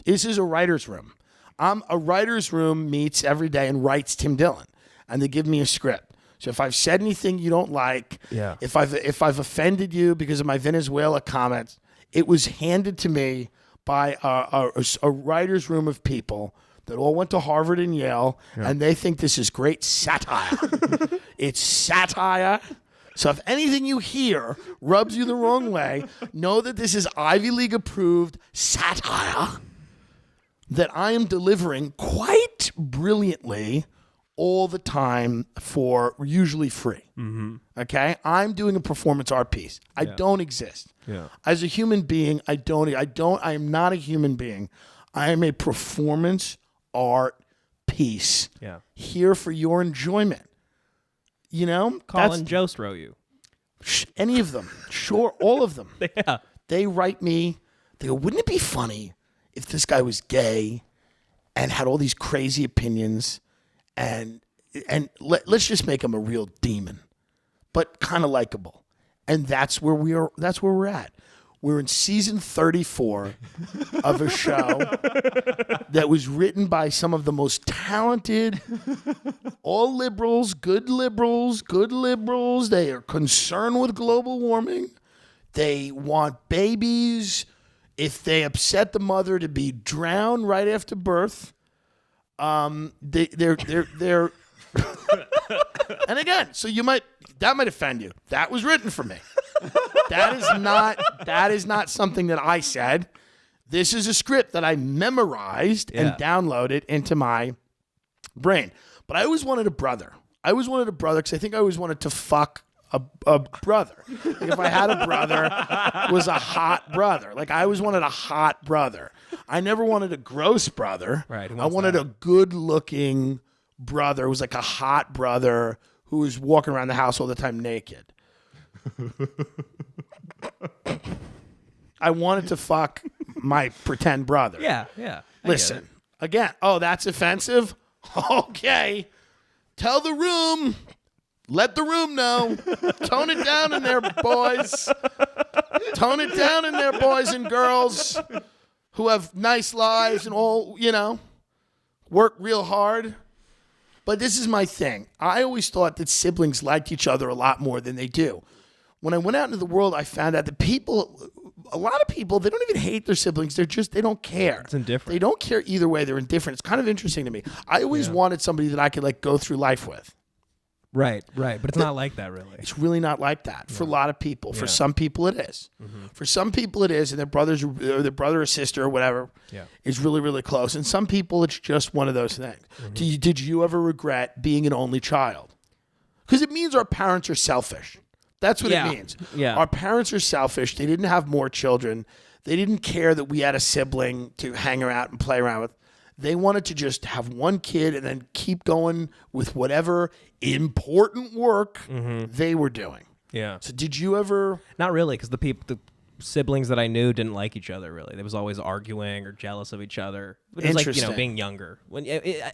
Speaker 3: This is a writer's room. A writer's room meets every day and writes Tim Dillon, and they give me a script. So if I've said anything you don't like,
Speaker 4: Yeah.
Speaker 3: if I've offended you because of my Venezuela comments, it was handed to me by a writer's room of people that all went to Harvard and Yale, and they think this is great satire. It's satire. So if anything you hear rubs you the wrong way, know that this is Ivy League approved satire that I am delivering quite brilliantly all the time for usually free. Mm-hmm. Okay? I'm doing a performance art piece. I don't exist.
Speaker 4: Yeah.
Speaker 3: As a human being, I am not a human being. I am a performance art piece.
Speaker 4: Yeah.
Speaker 3: Here for your enjoyment.
Speaker 4: Colin Jost wrote you.
Speaker 3: Any of them. Sure, all of them.
Speaker 4: Yeah.
Speaker 3: They write me. They go, wouldn't it be funny if this guy was gay and had all these crazy opinions and let's just make him a real demon, but kind of likable. And that's where we are. That's where we're at. We're in season 34 of a show that was written by some of the most talented, all liberals, good liberals, good liberals. They are concerned with global warming. They want babies, if they upset the mother, to be drowned right after birth. They're and again, so that might offend you. That was written for me. That is not something that I said. This is a script that I memorized and downloaded into my brain. But I always wanted a brother. Because I think I always wanted to fuck a brother. Like if I had a brother, was a hot brother. Like I always wanted a hot brother. I never wanted a gross brother.
Speaker 4: Right.
Speaker 3: I wanted a good-looking brother who was like a hot brother who was walking around the house all the time naked. I wanted to fuck my pretend brother.
Speaker 4: Yeah. I get
Speaker 3: Listen,
Speaker 4: it.
Speaker 3: again, oh, that's offensive? Okay. tell the room. Let the room know. Tone it down in there, boys. Tone it down in there, boys and girls who have nice lives and all, work real hard. But this is my thing. I always thought that siblings liked each other a lot more than they do. When I went out into the world, I found out that a lot of people, they don't even hate their siblings. They don't care.
Speaker 4: It's indifferent.
Speaker 3: They don't care either way. They're indifferent. It's kind of interesting to me. I always wanted somebody that I could go through life with.
Speaker 4: Right. But it's not like that, really.
Speaker 3: It's really not like that for a lot of people. For some people, it is. Mm-hmm. For some people, it is, and their brother or sister or whatever is really, really close. And some people, it's just one of those things. Mm-hmm. Did you ever regret being an only child? Because it means our parents are selfish. That's what it means.
Speaker 4: Yeah.
Speaker 3: Our parents are selfish. They didn't have more children. They didn't care that we had a sibling to hang around and play around with. They wanted to just have one kid and then keep going with whatever important work they were doing.
Speaker 4: Yeah.
Speaker 3: So did you ever?
Speaker 4: Not really, because the siblings that I knew didn't like each other, really. They was always arguing or jealous of each other. It was like, being younger.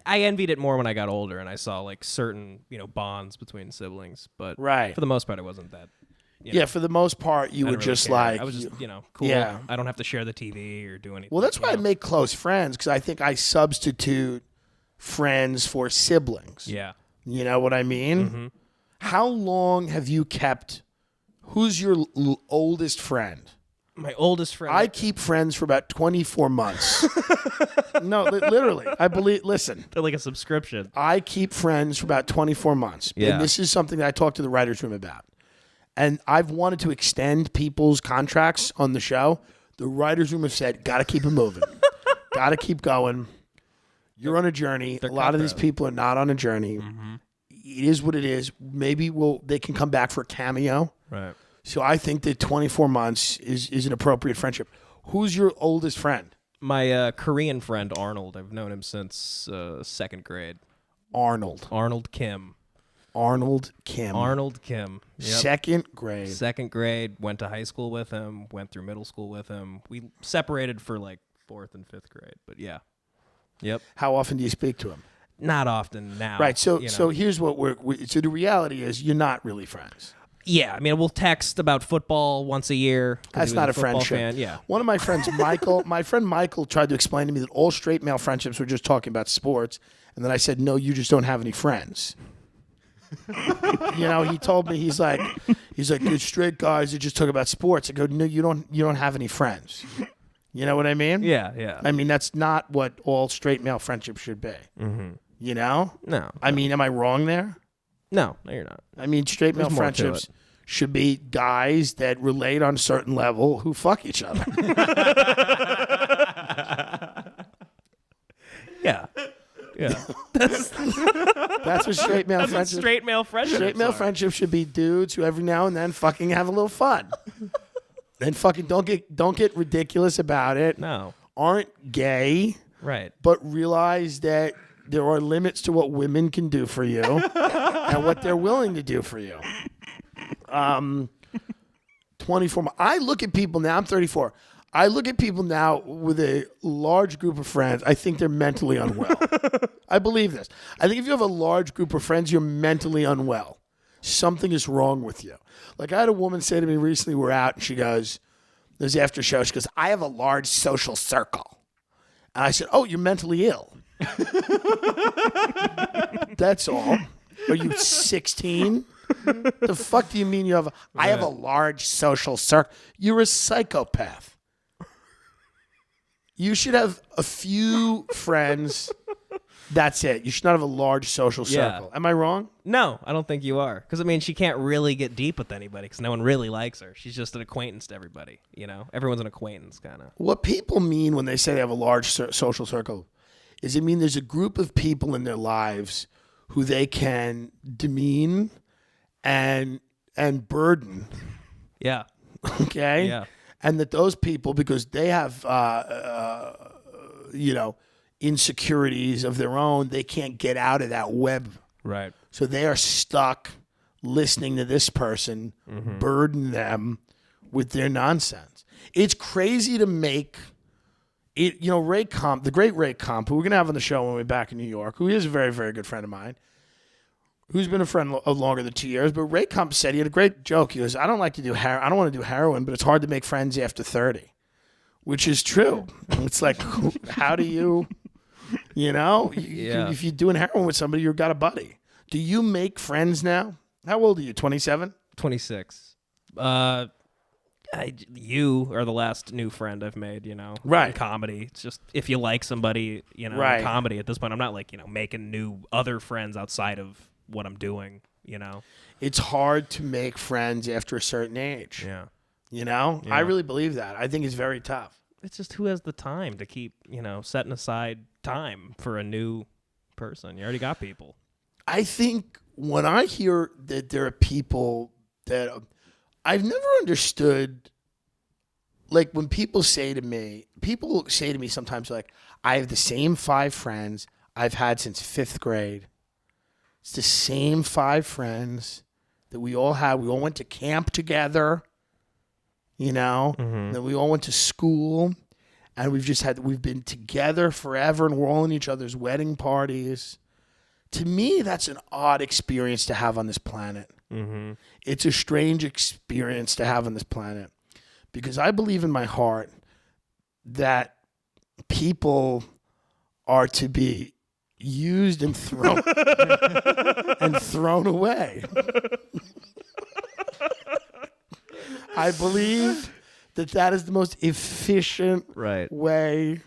Speaker 4: I envied it more when I got older and I saw certain, bonds between siblings. But for the most part, it wasn't that.
Speaker 3: For the most part, you were just
Speaker 4: I was just, cool.
Speaker 3: Yeah.
Speaker 4: I don't have to share the TV or do anything.
Speaker 3: Well, that's why I make close friends, because I think I substitute friends for siblings.
Speaker 4: Yeah.
Speaker 3: You know what I mean? Mm-hmm. How long have you kept? Who's your oldest friend?
Speaker 4: My oldest friend.
Speaker 3: I keep friends for about 24 months. No, literally. I believe. Listen,
Speaker 4: they're like a subscription.
Speaker 3: I keep friends for about 24 months.
Speaker 4: Yeah.
Speaker 3: And this is something that I talked to the writers' room about. And I've wanted to extend people's contracts on the show. The writers' room have said, got to keep it moving. Got to keep going. You're on a journey. A lot of these people are not on a journey. Mm-hmm. It is what it is. Maybe they can come back for a cameo.
Speaker 4: Right.
Speaker 3: So I think that 24 months is an appropriate friendship. Who's your oldest friend?
Speaker 4: My Korean friend, Arnold. I've known him since second grade.
Speaker 3: Arnold
Speaker 4: Kim. Yep.
Speaker 3: Second grade.
Speaker 4: Went to high school with him. Went through middle school with him. We separated for fourth and fifth grade. But yeah. Yep.
Speaker 3: How often do you speak to him?
Speaker 4: Not often now.
Speaker 3: Right. So here's what so the reality is you're not really friends.
Speaker 4: Yeah, I mean, we'll text about football once a year.
Speaker 3: That's not a friendship.
Speaker 4: Fan. Yeah.
Speaker 3: One of my friends, Michael, tried to explain to me that all straight male friendships were just talking about sports, and then I said, no, you just don't have any friends. He told me he's like, good straight guys that just talk about sports. I go, no, you don't have any friends. You know what I mean?
Speaker 4: Yeah.
Speaker 3: I mean, that's not what all straight male friendships should be. Mm-hmm. You know?
Speaker 4: No.
Speaker 3: I mean, am I wrong there?
Speaker 4: No, you're not.
Speaker 3: I mean, straight male friendships should be guys that relate on a certain level who fuck each other.
Speaker 4: Yeah.
Speaker 3: That's what straight male friendships.
Speaker 4: Straight male friendships.
Speaker 3: Straight male friendships should be dudes who every now and then fucking have a little fun. And fucking don't get ridiculous about it.
Speaker 4: No.
Speaker 3: Aren't gay.
Speaker 4: Right.
Speaker 3: But realize that there are limits to what women can do for you and what they're willing to do for you. 24. I look at people now. I'm 34. I look at people now with a large group of friends. I think they're mentally unwell. I believe this. I think if you have a large group of friends, you're mentally unwell. Something is wrong with you. Like I had a woman say to me recently, we're out, and she goes, it was after show, she goes, I have a large social circle. And I said, oh, you're mentally ill. That's all. Are you 16? The fuck do you mean you have I have a large social circle? You're a psychopath. You should have a few friends. That's it. You should not have a large social circle. Am I wrong?
Speaker 4: No, I don't think you are. Because, I mean, she can't really get deep with anybody because no one really likes her. She's just an acquaintance to everybody, Everyone's an acquaintance, kind of.
Speaker 3: What people mean when they say they have a large social circle is it mean there's a group of people in their lives who they can demean and burden.
Speaker 4: Yeah.
Speaker 3: Okay?
Speaker 4: Yeah.
Speaker 3: And that those people, because they have, insecurities of their own, they can't get out of that web.
Speaker 4: Right.
Speaker 3: So they are stuck listening to this person burden them with their nonsense. It's crazy to make it, Ray Comp, the great Ray Comp, who we're going to have on the show when we're back in New York, who is a very, very good friend of mine. who's been a friend longer than 2 years, but Ray Kump said, he had a great joke. He goes, I don't want to do heroin, but it's hard to make friends after 30, which is true. It's like, how do you if you're doing heroin with somebody, you've got a buddy. Do you make friends now? How old are you, 27?
Speaker 4: 26. You are the last new friend I've made,
Speaker 3: Right.
Speaker 4: in comedy. It's just, if you like somebody,
Speaker 3: Right.
Speaker 4: in comedy at this point, I'm not like, making new other friends outside of what I'm doing,
Speaker 3: It's hard to make friends after a certain age.
Speaker 4: Yeah.
Speaker 3: I really believe that. I think it's very tough.
Speaker 4: It's just who has the time to keep, setting aside time for a new person. You already got people.
Speaker 3: I think when I hear that there are people that I've never understood, like when people say to me sometimes, like, I have the same 5 friends I've had since 5th grade. It's the same 5 friends that we all had. We all went to camp together, Then we all went to school, and we've been together forever, and we're all in each other's wedding parties. To me, that's an odd experience to have on this planet.
Speaker 4: Mm-hmm.
Speaker 3: It's a strange experience to have on this planet, because I believe in my heart that people are to be used and thrown and thrown away. I believe that is the most efficient way.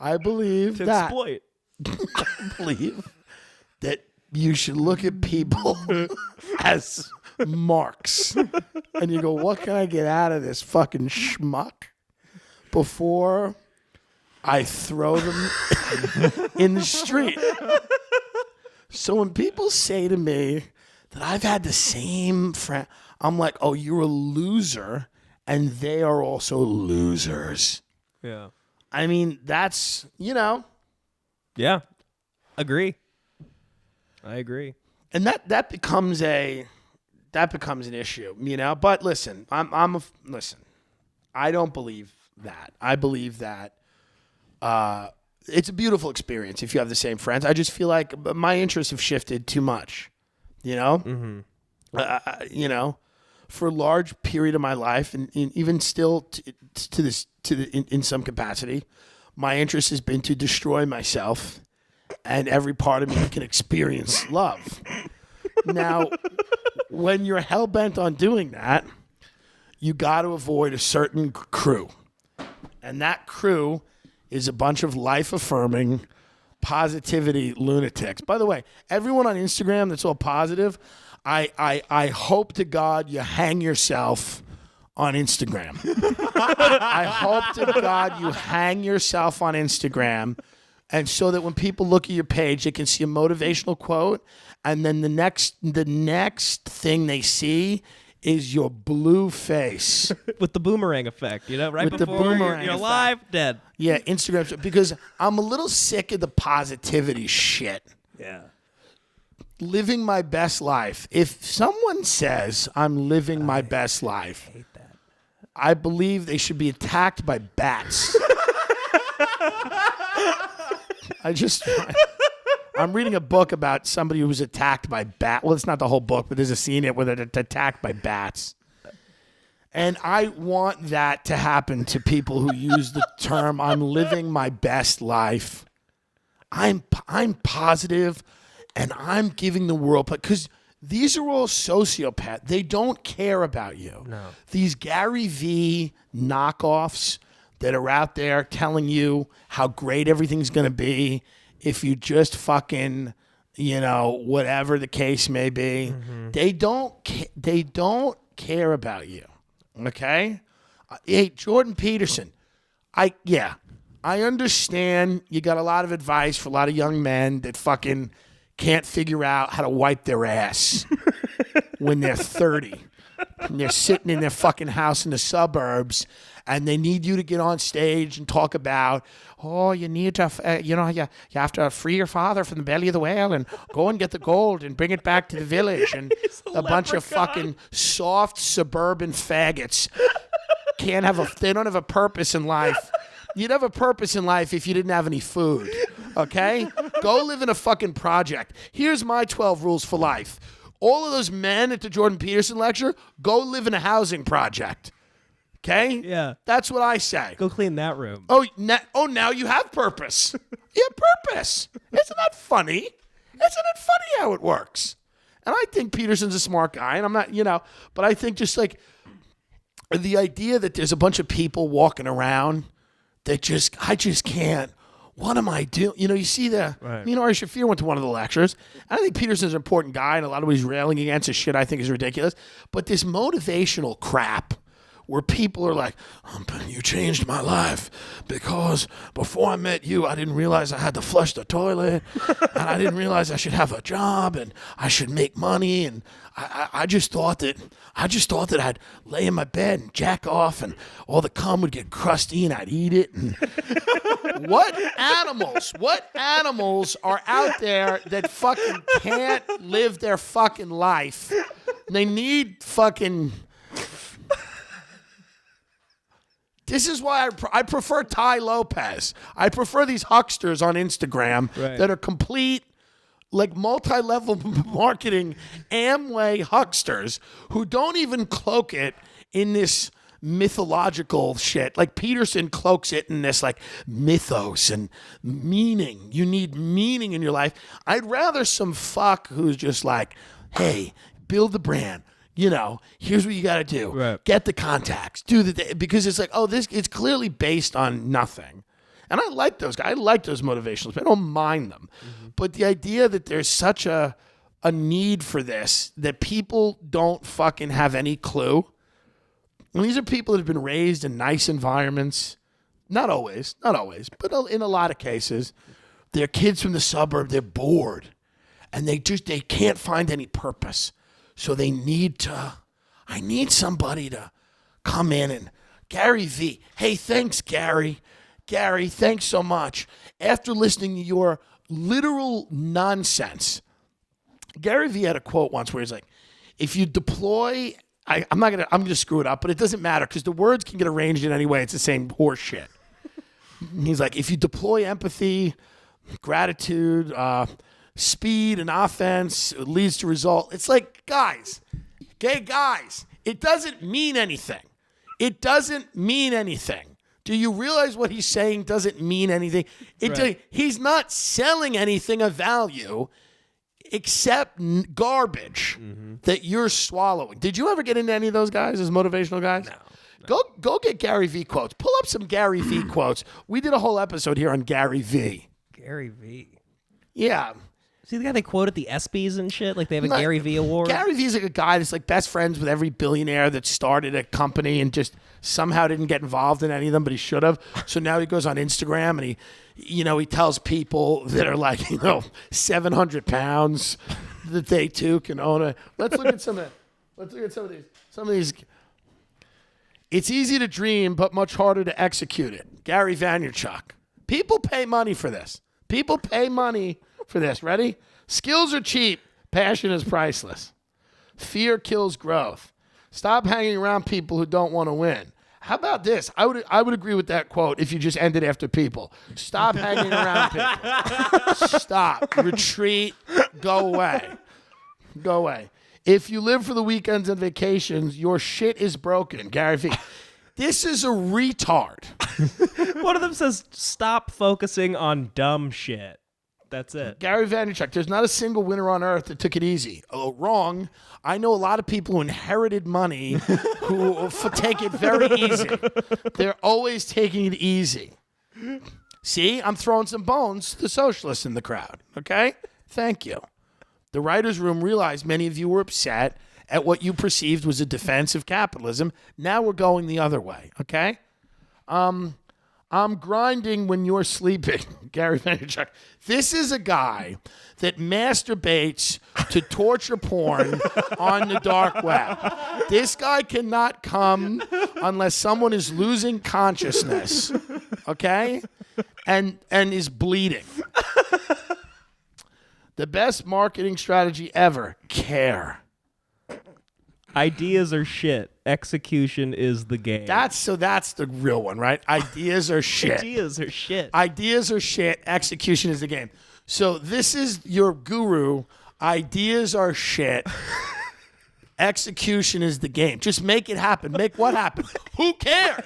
Speaker 3: I believe
Speaker 4: To exploit.
Speaker 3: I believe that you should look at people as marks, and you go, what can I get out of this fucking schmuck before I throw them in the street? So when people say to me that I've had the same friend, I'm like, oh, you're a loser, and they are also losers.
Speaker 4: Yeah.
Speaker 3: I mean, that's,
Speaker 4: Yeah. Agree. I agree.
Speaker 3: and that becomes an issue, But listen, listen. I don't believe that. I believe that it's a beautiful experience if you have the same friends. I just feel like my interests have shifted too much,
Speaker 4: Mm-hmm.
Speaker 3: For a large period of my life, and even still in some capacity, my interest has been to destroy myself, and every part of me can experience love. Now, when you're hell bent on doing that, you got to avoid a certain crew, and that crew is a bunch of life-affirming, positivity lunatics. By the way, everyone on Instagram that's all positive, I hope to God you hang yourself on Instagram. I hope to God you hang yourself on Instagram, and so that when people look at your page, they can see a motivational quote, and then the next thing they see is your blue face.
Speaker 4: With the boomerang effect, right
Speaker 3: With the
Speaker 4: before
Speaker 3: boomerang
Speaker 4: you're
Speaker 3: effect.
Speaker 4: alive, dead.
Speaker 3: Yeah, Instagram, because I'm a little sick of the positivity shit.
Speaker 4: Yeah.
Speaker 3: Living my best life. If someone says I'm living my best life,
Speaker 4: I hate that.
Speaker 3: I believe they should be attacked by bats. I'm reading a book about somebody who was attacked by bats. Well, it's not the whole book, but there's a scene in it where they're attacked by bats. And I want that to happen to people who use the term I'm living my best life. I'm positive, and I'm giving the world, because these are all sociopaths. They don't care about you.
Speaker 4: No.
Speaker 3: These Gary V knockoffs that are out there telling you how great everything's going to be if you just fucking, whatever the case may be. Mm-hmm. They don't care about you. Okay? Hey, Jordan Peterson. I understand you got a lot of advice for a lot of young men that fucking can't figure out how to wipe their ass when they're 30. And they're sitting in their fucking house in the suburbs, and they need you to get on stage and talk about, you need to, you have to free your father from the belly of the whale and go and get the gold and bring it back to the village. And a bunch of fucking soft suburban faggots they don't have a purpose in life. You'd have a purpose in life if you didn't have any food. Okay? Go live in a fucking project. Here's my 12 rules for life. All of those men at the Jordan Peterson lecture, go live in a housing project. Okay?
Speaker 4: Yeah.
Speaker 3: That's what I say.
Speaker 4: Go clean that room.
Speaker 3: Oh, now you have purpose. You have purpose. Isn't that funny? Isn't it funny how it works? And I think Peterson's a smart guy, and I'm not, but I think just like the idea that there's a bunch of people walking around that I just can't. What am I doing? You see
Speaker 4: Right.
Speaker 3: me and Ari Shaffir went to one of the lectures. I think Peterson's an important guy, and a lot of what he's railing against his shit I think is ridiculous. But this motivational crap where people are like, you changed my life because before I met you, I didn't realize I had to flush the toilet, and I didn't realize I should have a job, and I should make money, and I just thought that I'd lay in my bed and jack off, and all the cum would get crusty, and I'd eat it. And what animals are out there that fucking can't live their fucking life? They need fucking. This is why I prefer Ty Lopez. I prefer these hucksters on Instagram that are complete, like, multi-level marketing Amway hucksters who don't even cloak it in this mythological shit. Like Peterson cloaks it in this like mythos and meaning. You need meaning in your life. I'd rather some fuck who's just like, hey, build the brand. Here's what you got to do.
Speaker 4: Right.
Speaker 3: Get the contacts. Because it's like, it's clearly based on nothing. And I like those guys. I like those motivationals. I don't mind them. Mm-hmm. But the idea that there's such a need for this, that people don't fucking have any clue. And these are people that have been raised in nice environments. Not always, but in a lot of cases. They're kids from the suburb. They're bored. And they can't find any purpose. So they I need somebody to come in and Gary V. Hey, thanks, Gary. Gary, thanks so much. After listening to your literal nonsense, Gary V had a quote once where he's like, if you deploy, I'm going to screw it up, but it doesn't matter because the words can get arranged in any way. It's the same horse shit. He's like, if you deploy empathy, gratitude, speed and offense leads to result. It's like, guys, it doesn't mean anything. It doesn't mean anything. Do you realize what he's saying doesn't mean anything? He's not selling anything of value except garbage that you're swallowing. Did you ever get into any of those guys as motivational guys? No. Go get Gary V quotes. Pull up some Gary V quotes. We did a whole episode here on Gary V.
Speaker 4: Gary V.
Speaker 3: Yeah.
Speaker 4: See the guy they quote at the ESPYs and shit? Like they have a Gary V award?
Speaker 3: Gary V is like a guy that's like best friends with every billionaire that started a company and just somehow didn't get involved in any of them, but he should have. So now he goes on Instagram and he tells people that are like, 700 pounds that they too can own a. Let's look at some of these. It's easy to dream, but much harder to execute it. Gary Vaynerchuk. People pay money for this. Ready? Skills are cheap. Passion is priceless. Fear kills growth. Stop hanging around people who don't want to win. How about this? I would agree with that quote if you just ended after people. Stop hanging around people. Stop. Retreat. Go away. If you live for the weekends and vacations, your shit is broken. Gary V. This is a retard.
Speaker 4: One of them says, stop focusing on dumb shit. That's it.
Speaker 3: Gary Vaynerchuk, there's not a single winner on earth that took it easy. Oh, wrong. I know a lot of people who inherited money who take it very easy. They're always taking it easy. See, I'm throwing some bones to the socialists in the crowd, okay? Thank you. The writer's room realized many of you were upset at what you perceived was a defense of capitalism. Now we're going the other way, okay? I'm grinding when you're sleeping, Gary Vaynerchuk. This is a guy that masturbates to torture porn on the dark web. This guy cannot come unless someone is losing consciousness, okay? And is bleeding. The best marketing strategy ever, care.
Speaker 4: Ideas are shit. Execution is the game.
Speaker 3: That's the real one, right? Ideas are shit.
Speaker 4: Ideas are shit.
Speaker 3: Ideas are shit. Execution is the game. So this is your guru. Ideas are shit. Execution is the game. Just make it happen. Make what happen? Who cares?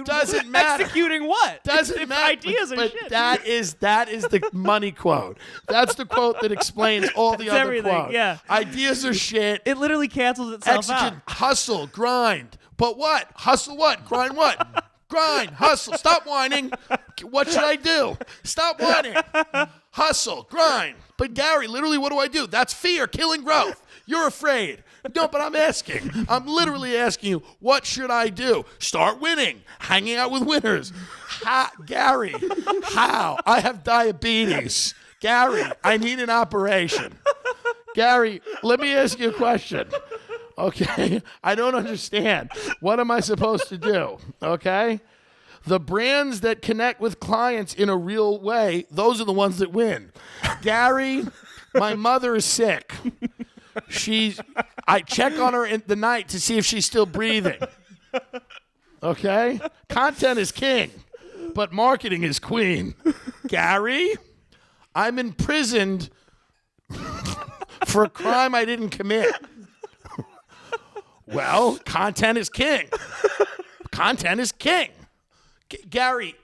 Speaker 3: Doesn't matter.
Speaker 4: Executing what?
Speaker 3: Doesn't
Speaker 4: if
Speaker 3: matter.
Speaker 4: Ideas are
Speaker 3: but
Speaker 4: shit.
Speaker 3: that is the money quote. That's the quote that explains all the other
Speaker 4: everything,
Speaker 3: quotes.
Speaker 4: yeah.
Speaker 3: Ideas are shit.
Speaker 4: It literally cancels itself out.
Speaker 3: Execute, hustle, grind. But what? Hustle what? Grind what? Grind, hustle. Stop whining. What should I do? Stop whining. Hustle, grind. But Gary, literally, what do I do? That's fear, killing growth. You're afraid. No, but I'm asking. I'm literally asking you, what should I do? Start winning. Hanging out with winners. Gary, how? I have diabetes. Gary, I need an operation. Gary, let me ask you a question. Okay? I don't understand. What am I supposed to do? Okay? The brands that connect with clients in a real way, those are the ones that win. Gary, my mother is sick. I check on her in the night to see if she's still breathing. Okay? Content is king, but marketing is queen. Gary, I'm imprisoned for a crime I didn't commit. Well, content is king. Content is king. Gary,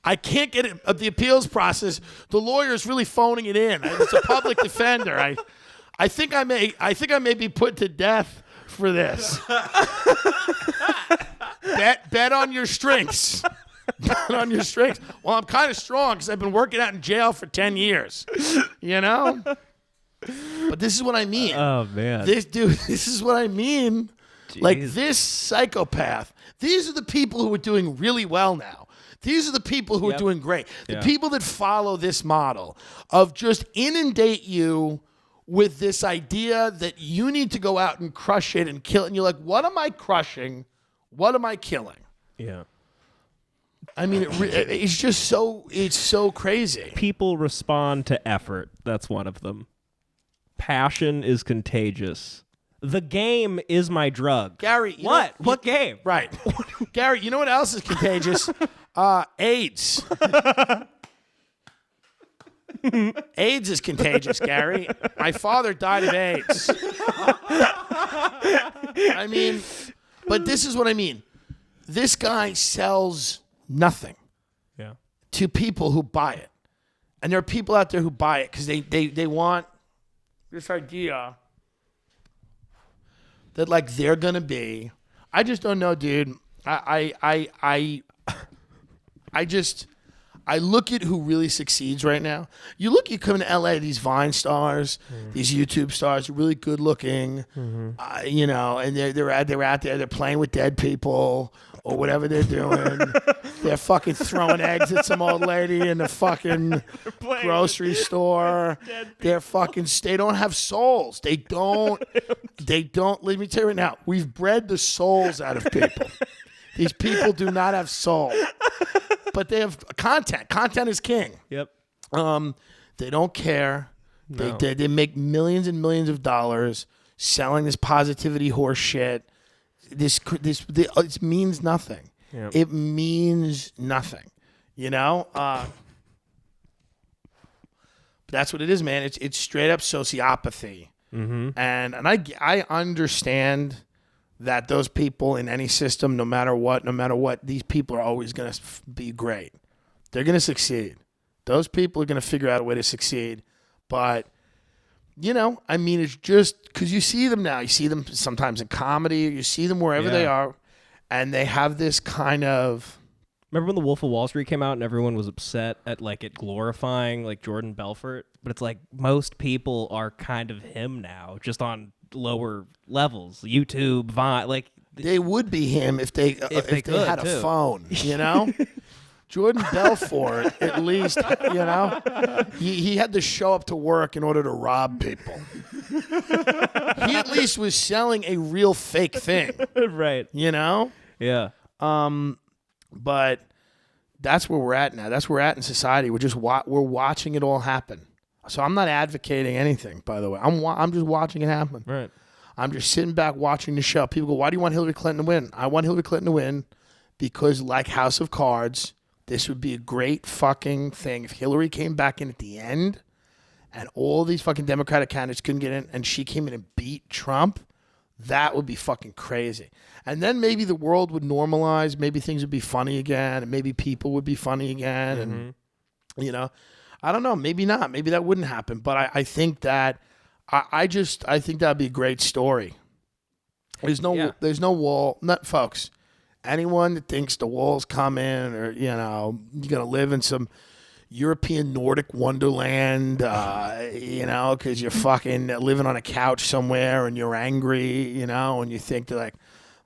Speaker 3: I can't get it, the appeals process. The lawyer's really phoning it in. It's a public defender. I think I may be put to death for this. bet on your strengths. Bet on your strengths. Well, I'm kind of strong because I've been working out in jail for 10 years. You know? But this is what I mean.
Speaker 4: Oh, man.
Speaker 3: This is what I mean.
Speaker 4: Jeez.
Speaker 3: Like this psychopath. These are the people who are doing really well now. These are the people who are doing great. The people that follow this model of just inundate you with this idea that you need to go out and crush it and kill it. And you're like, what am I crushing? What am I killing?
Speaker 4: Yeah.
Speaker 3: I mean, it's just so crazy.
Speaker 4: People respond to effort. That's one of them. Passion is contagious. The game is my drug.
Speaker 3: Gary,
Speaker 4: What game?
Speaker 3: Right. Gary, you know what else is contagious? AIDS. AIDS is contagious, Gary. My father died of AIDS. I mean, but this is what I mean. This guy sells nothing to people who buy it. And there are people out there who buy it because they want this idea that like they're gonna be. I just don't know, dude. I look at who really succeeds right now. You come to LA, these Vine stars, these YouTube stars, are really good looking, you know, and they're out there, they're playing with dead people or whatever they're doing. They're fucking throwing eggs at some old lady in the fucking grocery store. They don't have souls. They don't, let me tell you right now, we've bred the souls out of people. These people do not have soul. But they have content. Content is king.
Speaker 4: Yep.
Speaker 3: They don't care.
Speaker 4: No.
Speaker 3: They make millions and millions of dollars selling this positivity horse shit. It means nothing.
Speaker 4: Yep.
Speaker 3: It means nothing. You know? But that's what it is, man. It's straight up sociopathy. Mm-hmm. And I understand that those people in any system, no matter what, these people are always going to be great. They're going to succeed. Those people are going to figure out a way to succeed. But, you know, I mean, it's just because you see them now. You see them sometimes in comedy. You see them wherever they are. And they have this kind of...
Speaker 4: Remember when The Wolf of Wall Street came out and everyone was upset at like it glorifying like Jordan Belfort? But it's like most people are kind of him now, just on lower levels. YouTube, Vine, like
Speaker 3: they would be him if they had a
Speaker 4: too.
Speaker 3: phone, you know? Jordan Belfort, at least, you know, he had to show up to work in order to rob people. He at least was selling a real fake thing,
Speaker 4: right?
Speaker 3: You know?
Speaker 4: Yeah.
Speaker 3: But that's where we're at now. That's where we're at in society. We're just we're watching it all happen. So I'm not advocating anything, by the way. I'm just watching it happen.
Speaker 4: Right.
Speaker 3: I'm just sitting back watching the show. People go, why do you want Hillary Clinton to win? I want Hillary Clinton to win because, like House of Cards, this would be a great fucking thing if Hillary came back in at the end and all these fucking Democratic candidates couldn't get in and she came in and beat Trump. That would be fucking crazy. And then maybe the world would normalize. Maybe things would be funny again. And maybe people would be funny again. And, you know, I don't know. Maybe not. Maybe that wouldn't happen. But I think that, I think that'd be a great story. There's no wall. Not, folks, anyone that thinks the wall's coming or, you know, you're going to live in some European Nordic wonderland, you know, because you're fucking living on a couch somewhere and you're angry, you know, and you think that, like,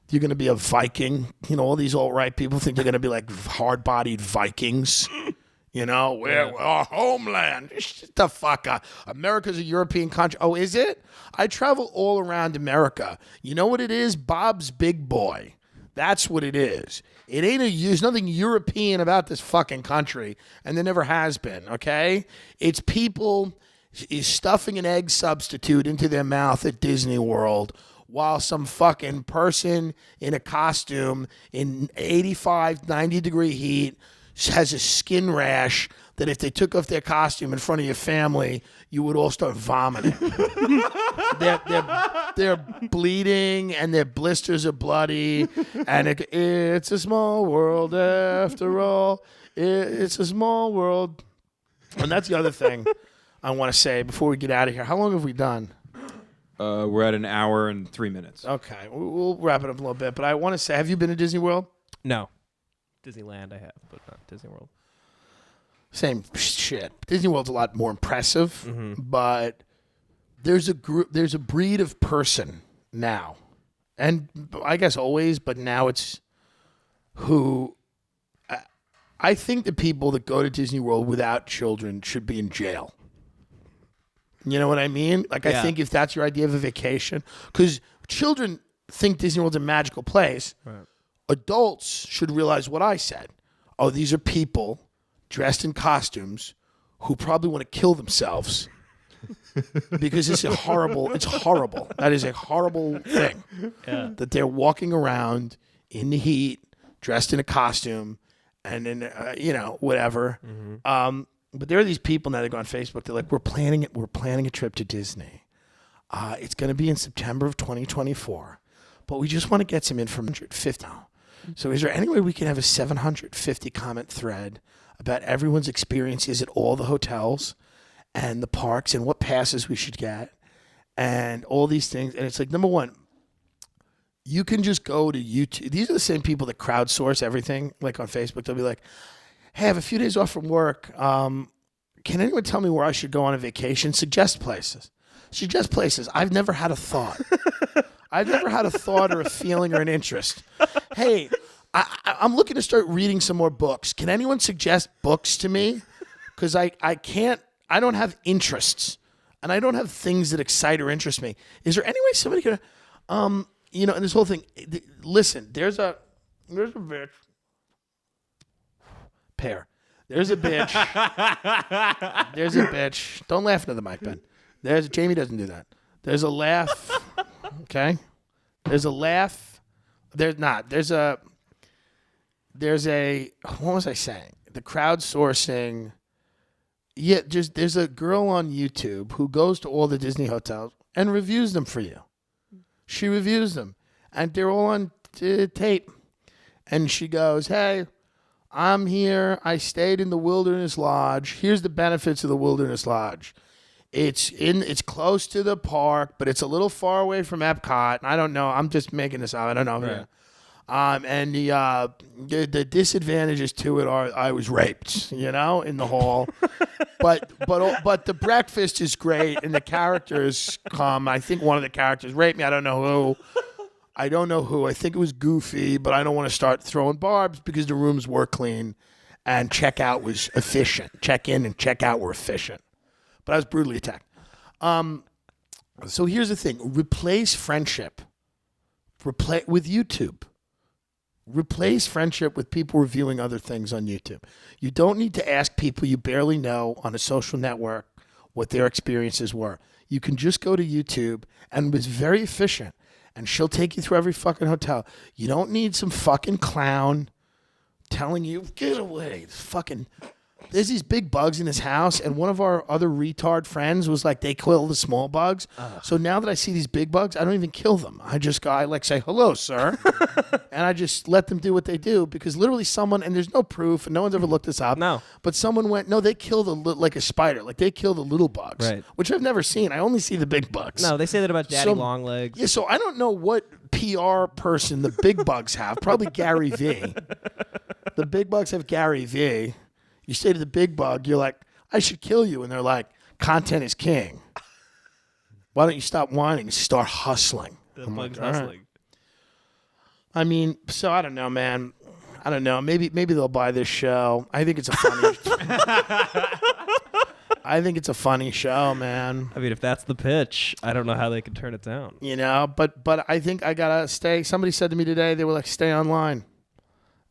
Speaker 3: you're going to be a Viking. You know, all these alt-right people think they're going to be, like, hard-bodied Vikings, you know, we're our homeland. Shut the fuck up. America's a European country. Oh, is it? I travel all around America. You know what it is? Bob's Big Boy. That's what it is. It ain't there's nothing European about this fucking country, and there never has been, okay? It's people is stuffing an egg substitute into their mouth at Disney World while some fucking person in a costume in 85, 90-degree heat has a skin rash that if they took off their costume in front of your family, you would all start vomiting. They're bleeding and their blisters are bloody. And it's a small world after all. It's a small world. And that's the other thing I want to say before we get out of here. How long have we done?
Speaker 5: We're at 1 hour and 3 minutes.
Speaker 3: Okay. We'll wrap it up a little bit. But I want to say, have you been to Disney World?
Speaker 4: No. Disneyland I have, but not Disney World.
Speaker 3: Same shit. Disney World's a lot more impressive, but there's a breed of person now, and I guess always, but now it's who I think the people that go to Disney World without children should be in jail. You know what I mean? Like, I think if that's your idea of a vacation, because children think Disney World's a magical place. Right. Adults should realize what I said. Oh, these are people dressed in costumes who probably want to kill themselves because it's horrible. That is a horrible thing. Yeah. That they're walking around in the heat, dressed in a costume, and then, you know, whatever. But there are these people now that go on Facebook. They're like, we're planning a trip to Disney. It's going to be in September of 2024, but we just want to get some information. 50. So is there any way we can have a 750 comment thread about everyone's experiences at all the hotels and the parks and what passes we should get and all these things? And it's like, number one, you can just go to YouTube. These are the same people that crowdsource everything, like on Facebook. They'll be like, hey, I have a few days off from work. Can anyone tell me where I should go on a vacation? Suggest places. I've never had a thought. I've never had a thought or a feeling or an interest. Hey, I'm looking to start reading some more books. Can anyone suggest books to me? Because I don't have interests. And I don't have things that excite or interest me. Is there any way somebody could, you know, and this whole thing, listen, there's a bitch. Pear. There's a bitch. There's a bitch. Don't laugh into the mic, Ben. Jamie doesn't do that. There's a laugh. Okay? There's a laugh. There's not. There's a, what was I saying? The crowdsourcing. Yeah, there's a girl on YouTube who goes to all the Disney hotels and reviews them for you. She reviews them. And they're all on tape. And she goes, hey, I'm here. I stayed in the Wilderness Lodge. Here's the benefits of the Wilderness Lodge. It's close to the park, but it's a little far away from Epcot. I don't know. I'm just making this up. I don't know. Right. And the disadvantages to it are I was raped, you know, in the hall. but the breakfast is great, and the characters come. I think one of the characters raped me. I don't know who. I think it was Goofy, but I don't want to start throwing barbs because the rooms were clean, and checkout was efficient. Check in and check out were efficient. But I was brutally attacked. So here's the thing. Replace friendship with YouTube. Replace friendship with people reviewing other things on YouTube. You don't need to ask people you barely know on a social network what their experiences were. You can just go to YouTube, and it's very efficient. And she'll take you through every fucking hotel. You don't need some fucking clown telling you, get away. There's these big bugs in this house, and one of our other retard friends was like, they kill the small bugs. So now that I see these big bugs, I don't even kill them. I say, hello, sir. And I just let them do what they do, because literally someone, and there's no proof, and no one's ever looked this up.
Speaker 4: No.
Speaker 3: But someone went, no, they kill like a spider. Like they kill the little bugs,
Speaker 4: Right.
Speaker 3: which I've never seen. I only see the big bugs.
Speaker 4: No, they say that about Daddy Longlegs.
Speaker 3: Yeah, so I don't know what PR person the big bugs have. Probably Gary V. The big bugs have Gary V. You say to the big bug, you're like, I should kill you. And they're like, content is king. Why don't you stop whining and start hustling?
Speaker 4: The
Speaker 3: I'm
Speaker 4: bug's
Speaker 3: like, all right.
Speaker 4: hustling.
Speaker 3: I mean, so I don't know, man. I don't know. Maybe they'll buy this show. I think it's a funny I think it's a funny show, man.
Speaker 4: I mean, if that's the pitch, I don't know how they can turn it down.
Speaker 3: You know, but I think I gotta stay. Somebody said to me today, they were like, stay online.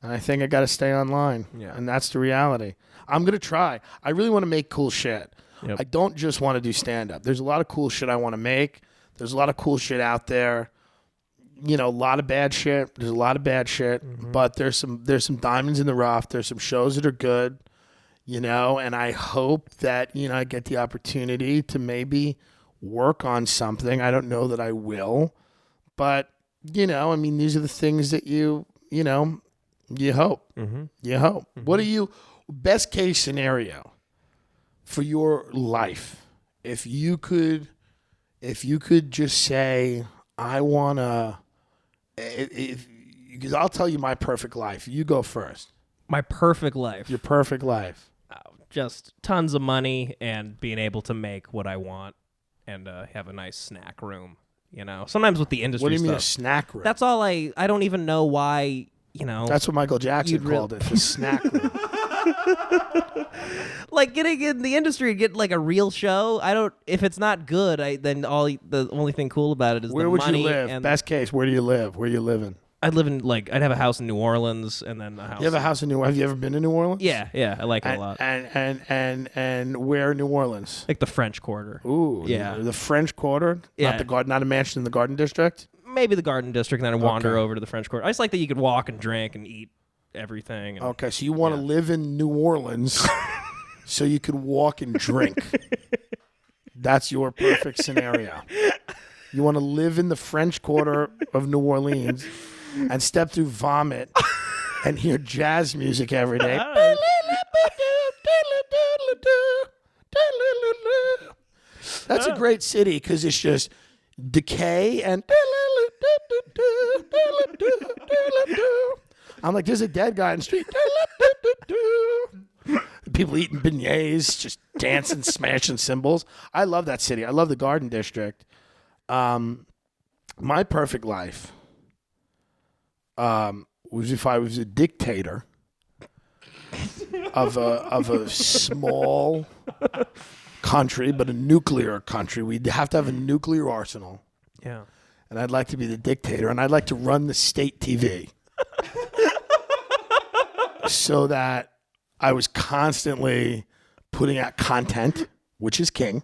Speaker 3: And I think I gotta stay online.
Speaker 4: Yeah.
Speaker 3: And that's the reality. I'm gonna try. I really want to make cool shit.
Speaker 4: Yep.
Speaker 3: I don't just want to do stand-up. There's a lot of cool shit I want to make. There's a lot of cool shit out there. You know, a lot of bad shit. There's a lot of bad shit, but there's some diamonds in the rough. There's some shows that are good, you know, and I hope that, you know, I get the opportunity to maybe work on something. I don't know that I will, but, you know, I mean, these are the things that you know, you hope. You hope. What are you, best case scenario for your life? If you could just say, I want to, because I'll tell you my perfect life. You go first.
Speaker 4: My perfect life.
Speaker 3: Your perfect life.
Speaker 4: Just tons of money and being able to make what I want and have a nice snack room. You know, sometimes with the industry
Speaker 3: What do you mean a
Speaker 4: stuff,
Speaker 3: snack room?
Speaker 4: that's all I don't even know why, you know.
Speaker 3: That's what Michael Jackson called it, the snack room.
Speaker 4: Like getting in the industry and getting like a real show. If it's not good, then the only thing cool about it is
Speaker 3: Where
Speaker 4: the
Speaker 3: would
Speaker 4: money.
Speaker 3: you live?
Speaker 4: And
Speaker 3: Best case, where do you live? Where you living?
Speaker 4: I'd have a house in New Orleans and then a house.
Speaker 3: You have a house in New Orleans? Have you ever been to New Orleans?
Speaker 4: Yeah, I like it a lot.
Speaker 3: And where in New Orleans?
Speaker 4: Like the French Quarter.
Speaker 3: Ooh,
Speaker 4: Yeah.
Speaker 3: the French Quarter.
Speaker 4: Yeah.
Speaker 3: Not a mansion in the Garden District.
Speaker 4: Maybe the Garden District, and then I wander
Speaker 3: Okay.
Speaker 4: over to the French Quarter. I just like that you could walk and drink and eat everything. And
Speaker 3: Okay, so you want to live in New Orleans so you could walk and drink. That's your perfect scenario. You want to live in the French Quarter of New Orleans and step through vomit and hear jazz music every day. That's a great city because it's just decay and I'm like, there's a dead guy in the street. People eating beignets, just dancing, smashing cymbals. I love that city. I love the Garden District. My perfect life was if I was a dictator of a small country, but a nuclear country. We'd have to have a nuclear arsenal.
Speaker 4: yeah.
Speaker 3: And I'd like to be the dictator, and I'd like to run the state TV so that I was constantly putting out content, which is king.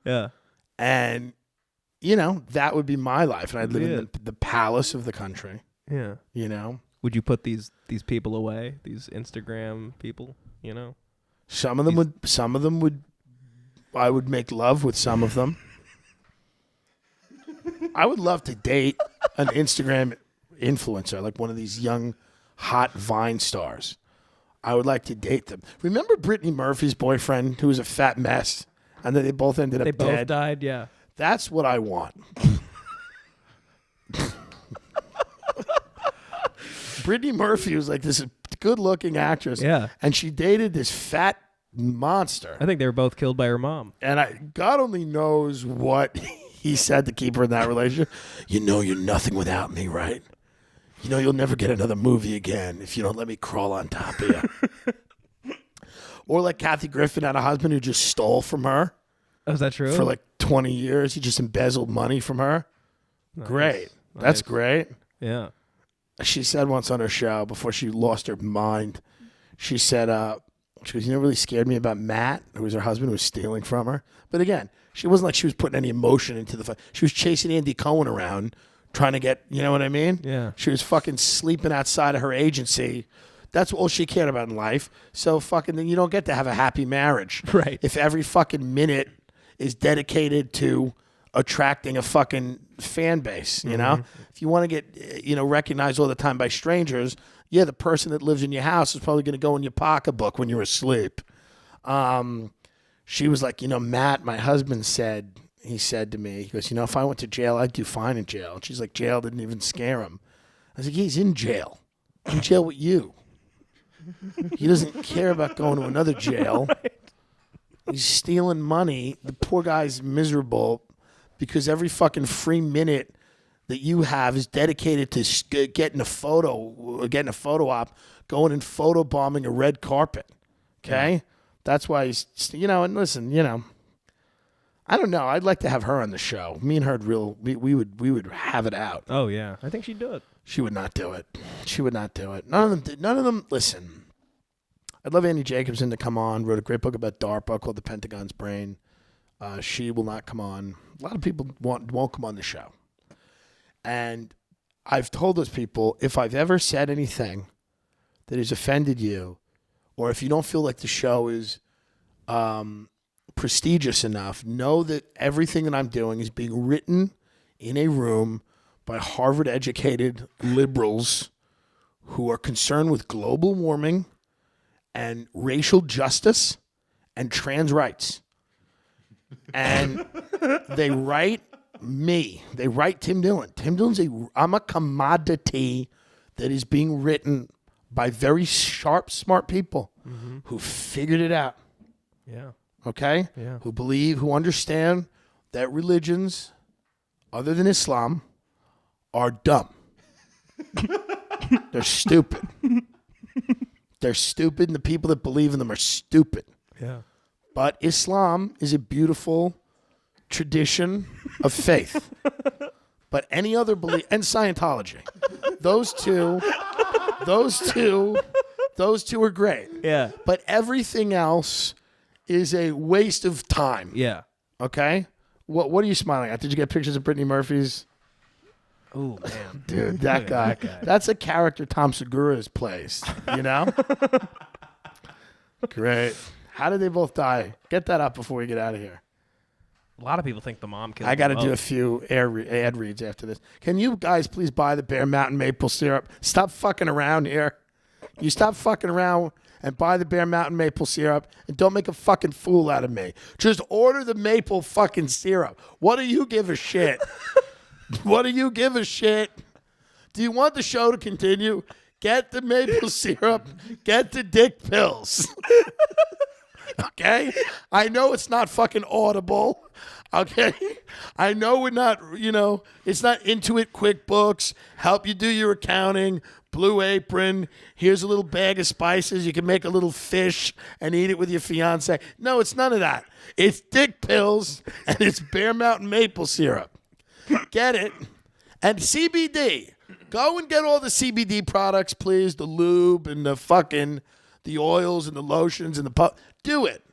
Speaker 4: Yeah.
Speaker 3: And, you know, that would be my life. And I'd live
Speaker 4: Yeah.
Speaker 3: in the palace of the country,
Speaker 4: Yeah.
Speaker 3: you know.
Speaker 4: Would you put these people away? These Instagram people, you know?
Speaker 3: Some of them would, I would make love with some of them. I would love to date an Instagram influencer, like one of these young, hot Vine stars. I would like to date them. Remember Brittany Murphy's boyfriend who was a fat mess and then they both ended up
Speaker 4: They both
Speaker 3: dead?
Speaker 4: died, yeah.
Speaker 3: That's what I want. Brittany Murphy was like this good-looking actress.
Speaker 4: Yeah.
Speaker 3: And she dated this fat monster.
Speaker 4: I think they were both killed by her mom.
Speaker 3: And God only knows what he said to keep her in that relationship. You know you're nothing without me, right? You know you'll never get another movie again if you don't let me crawl on top of you. Or like Kathy Griffin had a husband who just stole from her
Speaker 4: Oh, is that true?
Speaker 3: for like 20 years. He just embezzled money from her. Great. That's
Speaker 4: Nice.
Speaker 3: great.
Speaker 4: Yeah.
Speaker 3: She said once on her show before she lost her mind, she said, she goes, you know what really scared me about Matt, who was her husband, who was stealing from her? But again, She wasn't like she was putting any emotion into the fight. She was chasing Andy Cohen around, trying to get, you know what I mean?
Speaker 4: Yeah.
Speaker 3: She was fucking sleeping outside of her agency. That's all she cared about in life. So fucking then you don't get to have a happy marriage.
Speaker 4: Right.
Speaker 3: If every fucking minute is dedicated to attracting a fucking fan base, you know? If you want to get, recognized all the time by strangers, yeah, the person that lives in your house is probably going to go in your pocketbook when you're asleep. She was like, Matt, my husband he said to me, he goes, if I went to jail, I'd do fine in jail. And she's like, jail didn't even scare him. I was like, he's in jail. In jail with you. He doesn't care about going to another jail. Right. He's stealing money. The poor guy's miserable because every fucking free minute that you have is dedicated to getting a photo op, going and photobombing a red carpet. Okay? Yeah. That's why he's, and listen, I don't know. I'd like to have her on the show. Me and her we would have it out.
Speaker 4: Oh, yeah. I think she'd do it.
Speaker 3: She would not do it. She would not do it. None of them, listen. I'd love Andy Jacobson to come on. Wrote a great book about DARPA called The Pentagon's Brain. She will not come on. A lot of people won't come on the show. And I've told those people, if I've ever said anything that has offended you, or if you don't feel like the show is prestigious enough, know that everything that I'm doing is being written in a room by Harvard-educated liberals who are concerned with global warming and racial justice and trans rights. And they write me. They write Tim Dillon. Tim Dillon's I'm a commodity that is being written by very sharp, smart people who figured it out.
Speaker 4: Yeah.
Speaker 3: Okay?
Speaker 4: Yeah.
Speaker 3: Who understand that religions other than Islam are dumb. They're stupid. They're stupid, and the people that believe in them are stupid.
Speaker 4: Yeah.
Speaker 3: But Islam is a beautiful tradition of faith. But any other belief, and Scientology, those two are great.
Speaker 4: Yeah.
Speaker 3: But everything else is a waste of time.
Speaker 4: Yeah.
Speaker 3: Okay? What are you smiling at? Did you get pictures of Brittany Murphy's?
Speaker 4: Oh, man.
Speaker 3: Dude, that guy. That's a character Tom Segura plays, Great. How did they both die? Get that up before we get out of here.
Speaker 4: A lot of people think the mom killed
Speaker 3: I got to
Speaker 4: them
Speaker 3: do a
Speaker 4: both.
Speaker 3: few ad reads after this. Can you guys please buy the Bear Mountain maple syrup? Stop fucking around here. You stop fucking around and buy the Bear Mountain maple syrup and don't make a fucking fool out of me. Just order the maple fucking syrup. What do you give a shit? What do you give a shit? Do you want the show to continue? Get the maple syrup. Get the dick pills. Okay? I know it's not fucking Audible. Okay? I know we're not, it's not Intuit QuickBooks. Help you do your accounting. Blue Apron. Here's a little bag of spices. You can make a little fish and eat it with your fiance. No, it's none of that. It's dick pills and it's Bear Mountain maple syrup. Get it. And CBD. Go and get all the CBD products, please. The lube and the oils and the lotions and do it.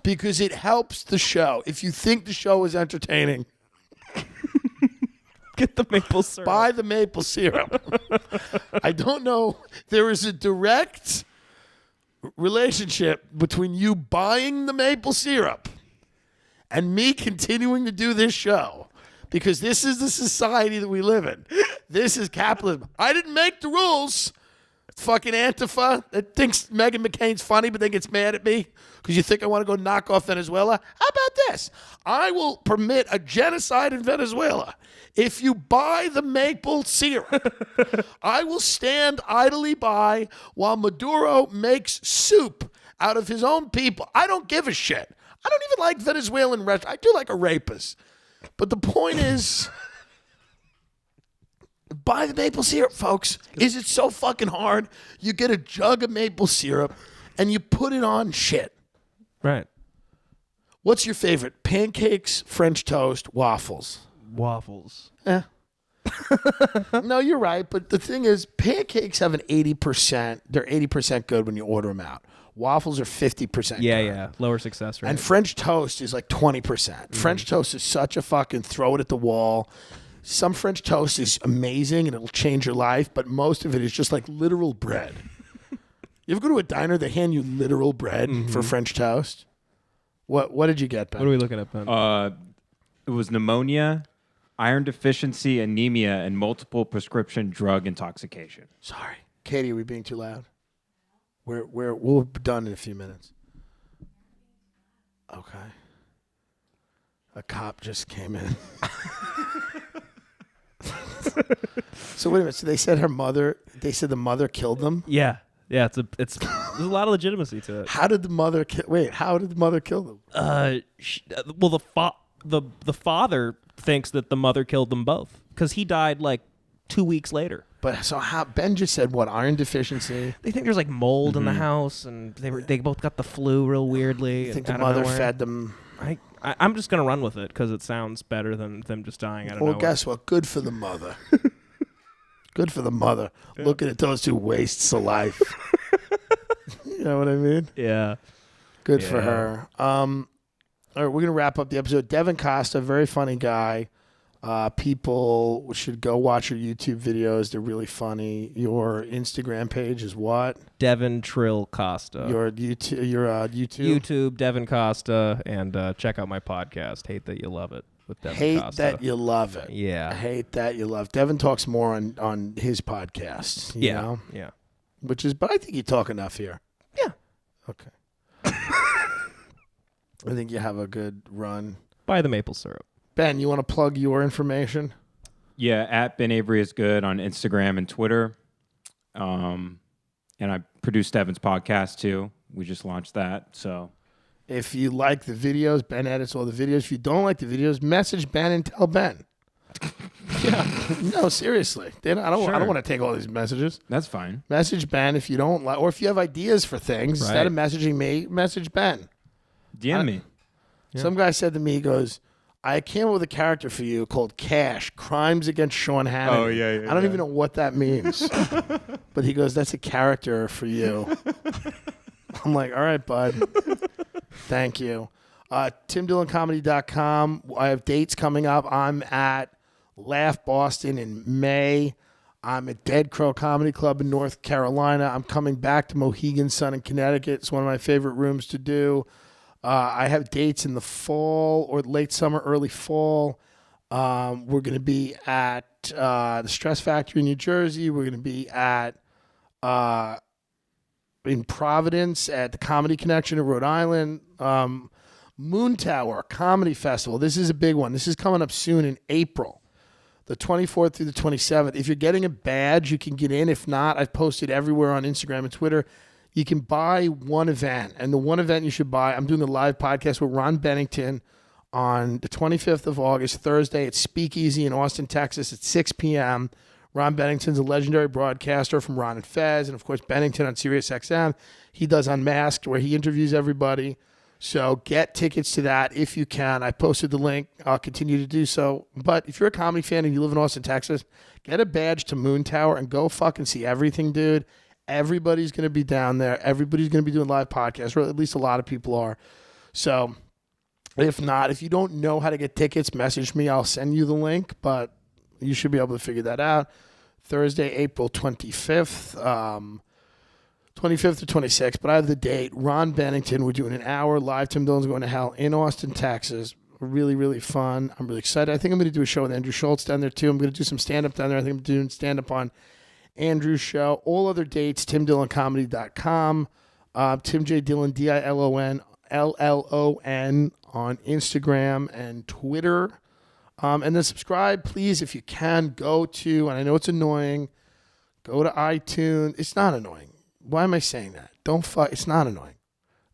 Speaker 3: Because it helps the show. If you think the show is entertaining,
Speaker 4: Get the maple syrup.
Speaker 3: buy the maple syrup. I don't know. There is a direct relationship between you buying the maple syrup and me continuing to do this show. Because this is the society that we live in. This is capitalism. I didn't make the rules. Fucking Antifa that thinks Meghan McCain's funny but then gets mad at me because you think I want to go knock off Venezuela. How about this? I will permit a genocide in Venezuela if you buy the maple syrup. I will stand idly by while Maduro makes soup out of his own people. I don't give a shit. I don't even like Venezuelan restaurants. I do like a rapist. But the point is, buy the maple syrup, folks. Is it so fucking hard? You get a jug of maple syrup and you put it on shit.
Speaker 4: Right.
Speaker 3: What's your favorite? Pancakes, French toast, waffles.
Speaker 4: Waffles.
Speaker 3: No, you're right. But the thing is, pancakes have an 80%. They're 80% good when you order them out. Waffles are 50%
Speaker 4: Yeah,
Speaker 3: good.
Speaker 4: yeah. Lower success rate.
Speaker 3: And French toast is like 20%. French toast is such a fucking throw it at the wall. Some French toast is amazing and it'll change your life, but most of it is just like literal bread. You ever go to a diner, they hand you literal bread for French toast? What did you get, Ben?
Speaker 4: What are we looking at, Ben?
Speaker 5: It was pneumonia, iron deficiency, anemia, and multiple prescription drug intoxication.
Speaker 3: Sorry. Katie, are we being too loud? We'll be done in a few minutes. Okay. A cop just came in. So wait a minute. So they said the mother killed them?
Speaker 4: Yeah. Yeah, there's a lot of legitimacy to it.
Speaker 3: How did the mother kill them?
Speaker 4: Well, the father thinks that the mother killed them both because he died like 2 weeks later.
Speaker 3: But so how Ben just said what, iron deficiency?
Speaker 4: They think there's like mold in the house, and they both got the flu real weirdly.
Speaker 3: I think
Speaker 4: and
Speaker 3: the mother fed them.
Speaker 4: I'm just gonna run with it because it sounds better than them just dying. I don't know.
Speaker 3: Well, guess what? Good for the mother. Good for the mother. Yeah. Looking at those two wastes of life. You know what I mean?
Speaker 4: Yeah.
Speaker 3: Good for her. All right, we're gonna wrap up the episode. Devin Costa, very funny guy. People should go watch your YouTube videos. They're really funny. Your Instagram page is what?
Speaker 4: Devin Trill Costa.
Speaker 3: Your YouTube.
Speaker 4: YouTube Devin Costa, and check out my podcast. Hate That You Love It with Devin Costa.
Speaker 3: Hate That You Love It.
Speaker 4: Yeah.
Speaker 3: Hate That You Love. Devin talks more on his podcast. You know?
Speaker 4: Yeah.
Speaker 3: But I think you talk enough here.
Speaker 4: Yeah.
Speaker 3: Okay. I think you have a good run.
Speaker 4: Buy the maple syrup.
Speaker 3: Ben, you want to plug your information?
Speaker 5: Yeah, at Ben Avery is good on Instagram and Twitter. And I produce Devin's podcast too. We just launched that. So
Speaker 3: if you like the videos, Ben edits all the videos. If you don't like the videos, message Ben and tell Ben. Yeah. No, seriously. I don't want to take all these messages.
Speaker 5: That's fine.
Speaker 3: Message Ben if you don't like, or if you have ideas for things, instead of messaging me, message Ben.
Speaker 5: DM me.
Speaker 3: Yeah. Some guy said to me, he goes, I came up with a character for you called Cash, Crimes Against Sean Hannity.
Speaker 5: Oh, yeah.
Speaker 3: I don't even know what that means. But he goes, that's a character for you. I'm like, all right, bud. Thank you. TimDillonComedy.com. I have dates coming up. I'm at Laugh Boston in May. I'm at Dead Crow Comedy Club in North Carolina. I'm coming back to Mohegan Sun in Connecticut. It's one of my favorite rooms to do. I have dates in the fall or late summer, early fall. We're going to be at the Stress Factory in New Jersey. We're going to be at in Providence at the Comedy Connection in Rhode Island. Moon Tower Comedy Festival. This is a big one. This is coming up soon in April, the 24th through the 27th. If you're getting a badge, you can get in. If not, I've posted everywhere on Instagram and Twitter. You can buy one event, and the one event you should buy, I'm doing a live podcast with Ron Bennington on the 25th of August, Thursday at Speakeasy in Austin, Texas at 6 p.m. Ron Bennington's a legendary broadcaster from Ron and Fez, and of course Bennington on Sirius XM. He does Unmasked, where he interviews everybody. So get tickets to that if you can. I posted the link. I'll continue to do so. But if you're a comedy fan and you live in Austin, Texas, get a badge to Moon Tower and go fucking see everything, dude. Everybody's going to be down there. Everybody's going to be doing live podcasts, or at least a lot of people are. So if not, if you don't know how to get tickets, message me. I'll send you the link, but you should be able to figure that out. Thursday, April 25th, 25th to 26th, but I have the date. Ron Bennington, we're doing an hour live. Tim Dillon's Going to Hell in Austin, Texas. Really, really fun. I'm really excited. I think I'm going to do a show with Andrew Schultz down there, too. I'm going to do some stand-up down there. I think I'm doing stand-up on Andrew's show. All other dates, TimDillonComedy.com. Tim J. Dillon, Dillon, LLON on Instagram and Twitter. And then subscribe, please, if you can. Go to, and I know it's annoying, go to iTunes. It's not annoying. Why am I saying that? It's not annoying.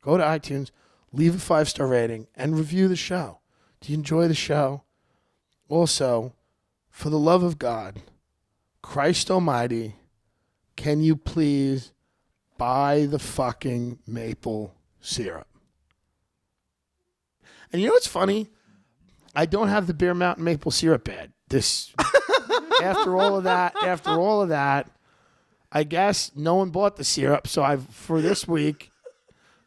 Speaker 3: Go to iTunes, leave a 5-star rating, and review the show. Do you enjoy the show? Also, for the love of God, Christ Almighty, can you please buy the fucking maple syrup? And you know what's funny? I don't have the Bear Mountain maple syrup ad. after all of that, I guess no one bought the syrup. So for this week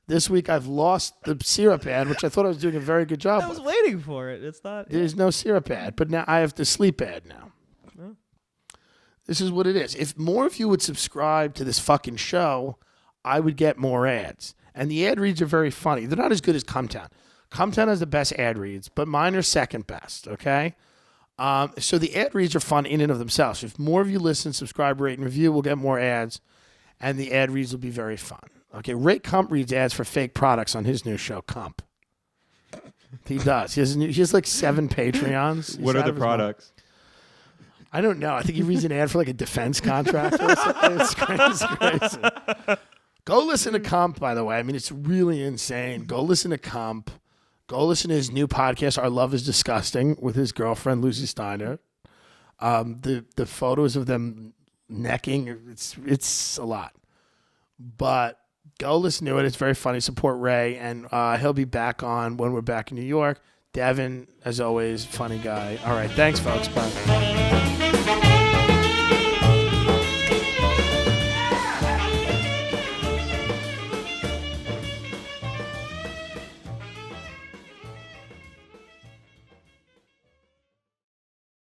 Speaker 3: I've lost the syrup ad, which I thought I was doing a very good job
Speaker 4: I was
Speaker 3: with.
Speaker 4: waiting for it. It's not.
Speaker 3: There's no syrup ad, but now I have the sleep ad now. This is what it is. If more of you would subscribe to this fucking show, I would get more ads. And the ad reads are very funny. They're not as good as Cumtown. Cumtown has the best ad reads, but mine are second best, okay? So the ad reads are fun in and of themselves. If more of you listen, subscribe, rate, and review, we'll get more ads, and the ad reads will be very fun. Okay, Ray Kump reads ads for fake products on his new show, Kump. He does. He has like 7 Patreons.
Speaker 5: What are the products?
Speaker 3: I don't know. I think he reads an ad for like a defense contractor or something. It's crazy. Go listen to Kump, by the way. I mean, it's really insane. Go listen to Kump. Go listen to his new podcast, Our Love is Disgusting, with his girlfriend, Lucy Steiner. The photos of them necking, it's a lot. But go listen to it. It's very funny. Support Ray, and he'll be back on when we're back in New York. Devin, as always, funny guy. All right, thanks, folks. Bye.